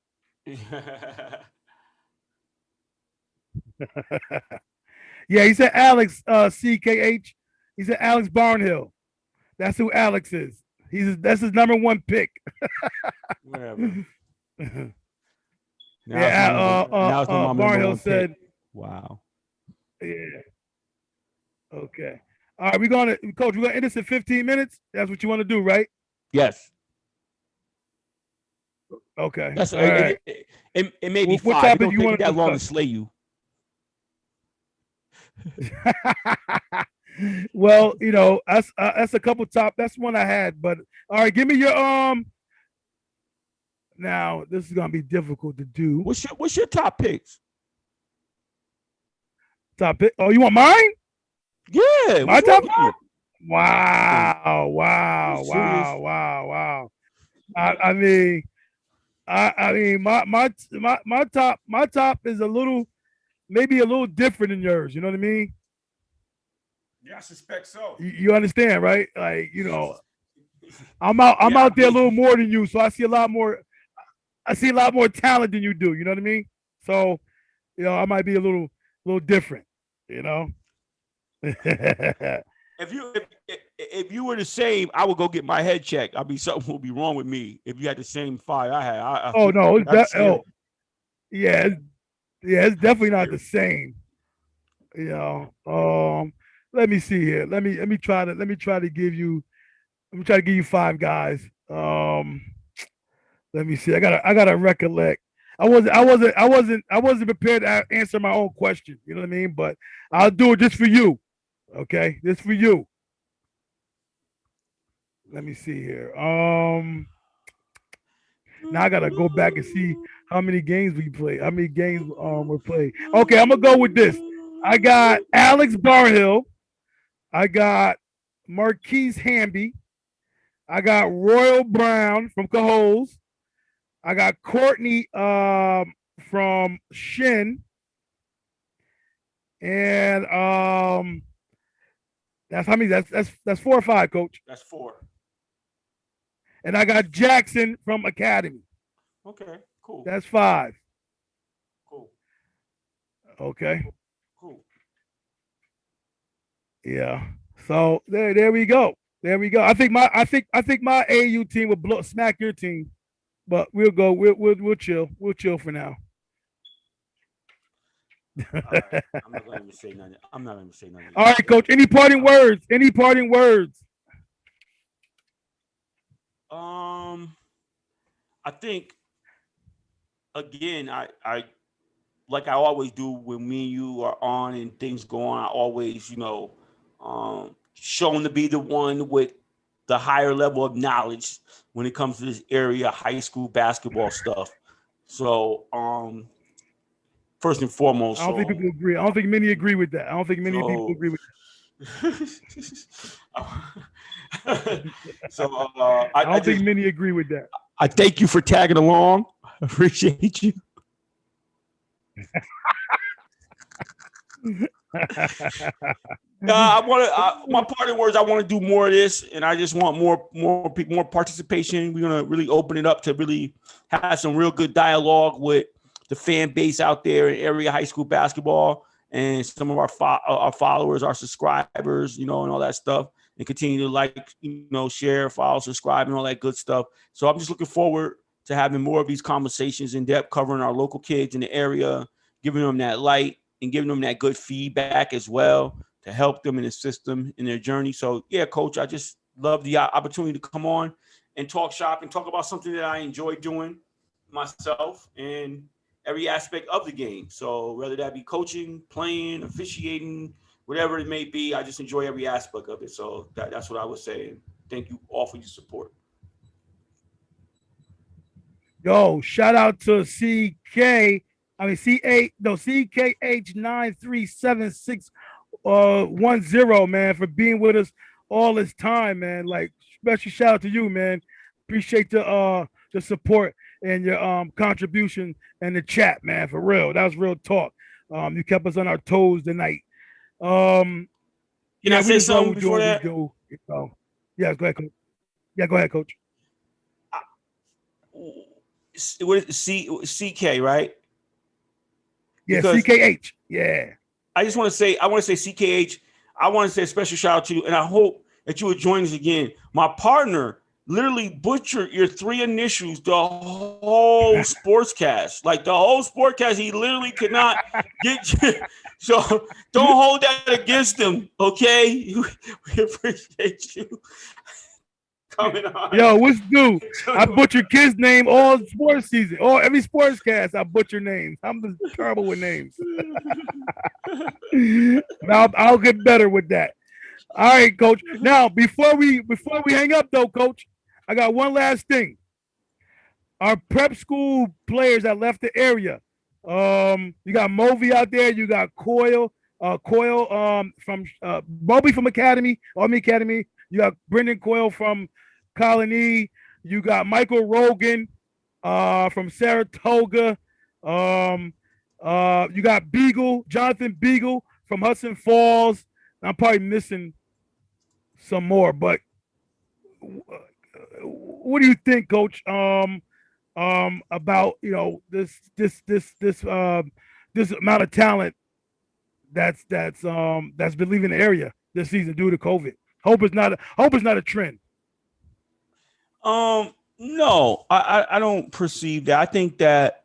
Yeah, he said Alex CKH. He said Alex Barnhill. That's who Alex is. That's his number 1 pick. Whatever. Barnhill said. Wow. Yeah. Okay. All right, Coach, we're gonna end this in 15 minutes. That's what you want to do, right? Yes. Okay. That's All right. it may be What 5. It topic don't you take me want to that long to discuss? slay you. Well, that's a couple top. That's one I had, but all right, give me your Now this is gonna be difficult to do. What's your top picks? Top pick. Oh, you want mine? Yeah. My What's wrong top with five? you? Wow, You wow, serious? wow, wow, wow. I mean, I mean, my top is maybe a little different than yours. You know what I mean? Yeah, I suspect so. You understand, right? Like, I'm Yeah, I out there a believe. little more than you, so I see a lot more. I see a lot more talent than you do. You know what I mean? So, I might be a little different. You know. If you were the same, I would go get my head checked. I'd be something would be wrong with me if you had the same fire I had. Oh no, That's scary. yeah, it's That's definitely not the scary. same. You know. Let me see here. Let me try to give you. Let me try to give you five guys. Let me see. I gotta recollect. I wasn't prepared to answer my own question. You know what I mean? But I'll do it just for you. Okay, just for you. Let me see here. Now I gotta go back and see how many games we played. How many games were played. Okay, I'm gonna go with this. I got Alex Barhill. I got Marquise Hamby. I got Royal Brown from Cahoes. I got Courtney from Shin. And that's how many that's 4 or 5, coach. That's 4. And I got Jackson from Academy. Okay, cool, That's 5. cool, Okay. cool. Yeah. So there we go. There we go. I think my AU team will smack your team, but we'll go. We'll chill. We'll chill for now. All right. I'm not gonna even say nothing. I'm not gonna say nothing All else. right, coach. Any parting words? Any parting words? Um, I think again, I like I always do when me and you are on and things go on. I always, shown to be the one with the higher level of knowledge when it comes to this area, high school basketball stuff. So, first and I foremost, don't think so people agree. I don't think many agree with that. I don't think many people so agree with so that. I don't think many agree with that. I thank you for tagging along. Appreciate you. I want to. My parting words. I want to do more of this, and I just want more participation. We're gonna really open it up to really have some real good dialogue with the fan base out there in area high school basketball, and some of our followers, our subscribers, and all that stuff, and continue to share, follow, subscribe, and all that good stuff. So I'm just looking forward to having more of these conversations in depth, covering our local kids in the area, giving them that light and giving them that good feedback as well to help them and assist them in their journey. So yeah, coach, I just love the opportunity to come on and talk shop and talk about something that I enjoy doing myself and every aspect of the game. So whether that be coaching, playing, officiating, whatever it may be, I just enjoy every aspect of it. So that's what I would say. Thank you all for your support. Yo, shout out to CK. I mean C8, no, CKH937610, man, for being with us all this time, man. Like, special shout out to you, man. Appreciate the support and your contribution and the chat, man. For real. That was real talk. You kept us on our toes tonight. Um, Can I yeah, we say just love something what we do before what we that? do. Yeah, go ahead, coach. Yeah, go ahead, coach. What is CK, right? Yeah, Because CKH. Yeah. I just want to say, CKH. I want to say a special shout out to you, and I hope that you would join us again. My partner literally butchered your three initials, the whole sportscast. Like the whole sportscast, he literally could not get you. So don't hold that against him, okay? We appreciate you coming on. Yo, what's due? I butcher kids' name all sports season, all every sports cast. I butcher names. I'm just terrible with names. Now I'll get better with that. All right, coach. Now before we hang up though, coach, I got one last thing. Our prep school players that left the area. You got Movi out there. You got Coyle from Moby from Army Academy. You got Brendan Coyle from Colony. You got Michael Rogan from Saratoga. You got Jonathan Beagle from Hudson Falls. I'm probably missing some more, but what do you think, Coach? About this amount of talent that's been leaving the area this season due to COVID. Hope it's not a trend. No, I don't perceive that. I think that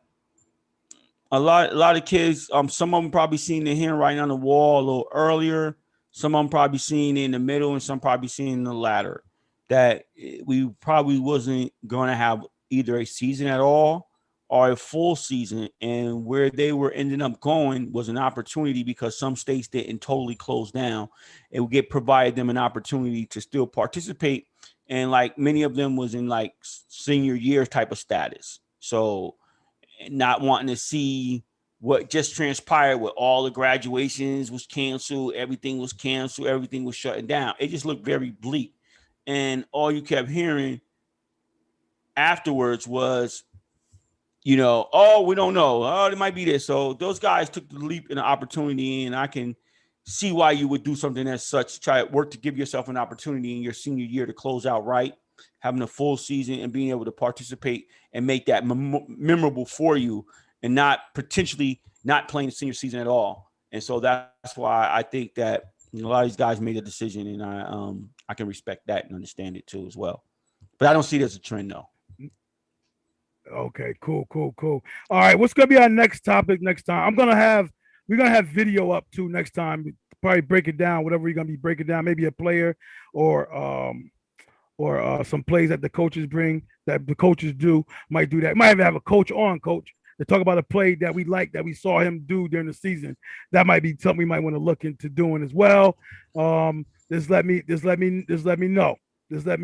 a lot of kids, some of them probably seen the handwriting on the wall a little earlier. Some of them probably seen it in the middle, and some probably seen in the latter. That we probably wasn't going to have either a season at all or a full season, and where they were ending up going was an opportunity because some states didn't totally close down. It would get provided them an opportunity to still participate, and like many of them was in like senior year type of status. So not wanting to see what just transpired with all the graduations was canceled, everything was canceled, everything was shutting down. It just looked very bleak. And all you kept hearing afterwards was, oh, we don't know. Oh, it might be this. So those guys took the leap in the opportunity, and I can see why you would do something as such. Try to work to give yourself an opportunity in your senior year to close out right, having a full season and being able to participate and make that memorable for you, and not potentially not playing the senior season at all. And so that's why I think that a lot of these guys made a decision, and I can respect that and understand it too as well. But I don't see it as a trend though. Okay, cool. All right, what's gonna be our next topic next time? We're gonna have video up too next time. Probably break it down, whatever you're gonna be breaking down, maybe a player or some plays that the coaches bring, that the coaches do. Might do that. Might even have a coach to talk about a play that we like that we saw him do during the season. That might be something we might want to look into doing as well. Just let me know. What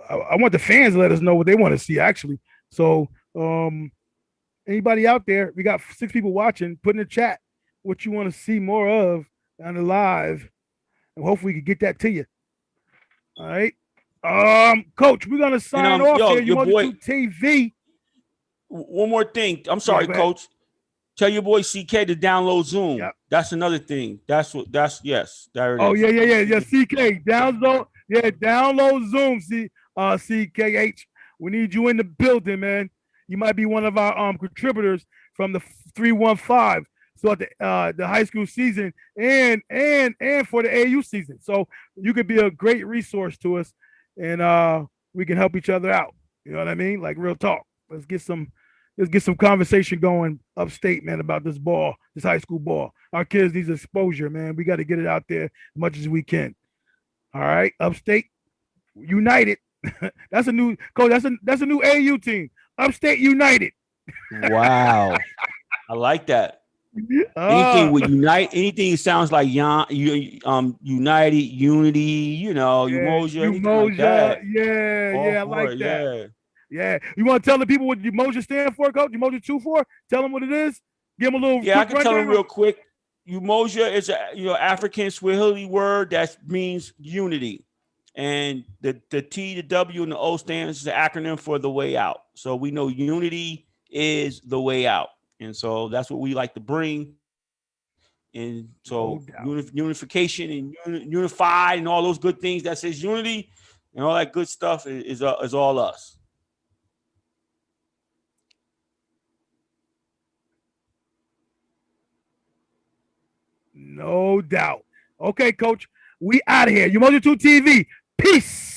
I want the fans to let us know what they want to see actually. So anybody out there, we got 6 people watching, put in the chat what you want to see more of on the live, and hopefully we can get that to you. All right. Coach, we're gonna sign off here. You want to do TV? One more thing. I'm sorry, Coach. Tell your boy CK to download Zoom. Yep. That's another thing. Yes. There it is. Oh yeah. CK, download Zoom. CKH. We need you in the building, man. You might be one of our contributors from the 315. So at the high school season and for the AU season. So you could be a great resource to us, and we can help each other out. You know what I mean? Like real talk. Let's get some conversation going upstate, man, about this high school ball. Our kids need exposure, man. We got to get it out there as much as we can. All right, upstate United. That's a new coach. That's a new AU team. Upstate United. Wow, I like that. Anything with unite, anything sounds like united, unity, Umoja, like that. I like that. Yeah. You want to tell the people what Umoja stand for, Coach? Umoja 2-4? Tell them what it is. Give them a little. Yeah, I can tell them real quick. Umoja is a African Swahili word that means unity, and the T, the W, and the O stands as an acronym for the way out. So we know unity is the way out. And so that's what we like to bring. And so unification and unified and all those good things that says unity and all that good stuff is all us. No doubt. Okay, Coach, we out of here. Umoja 2 TV. Peace.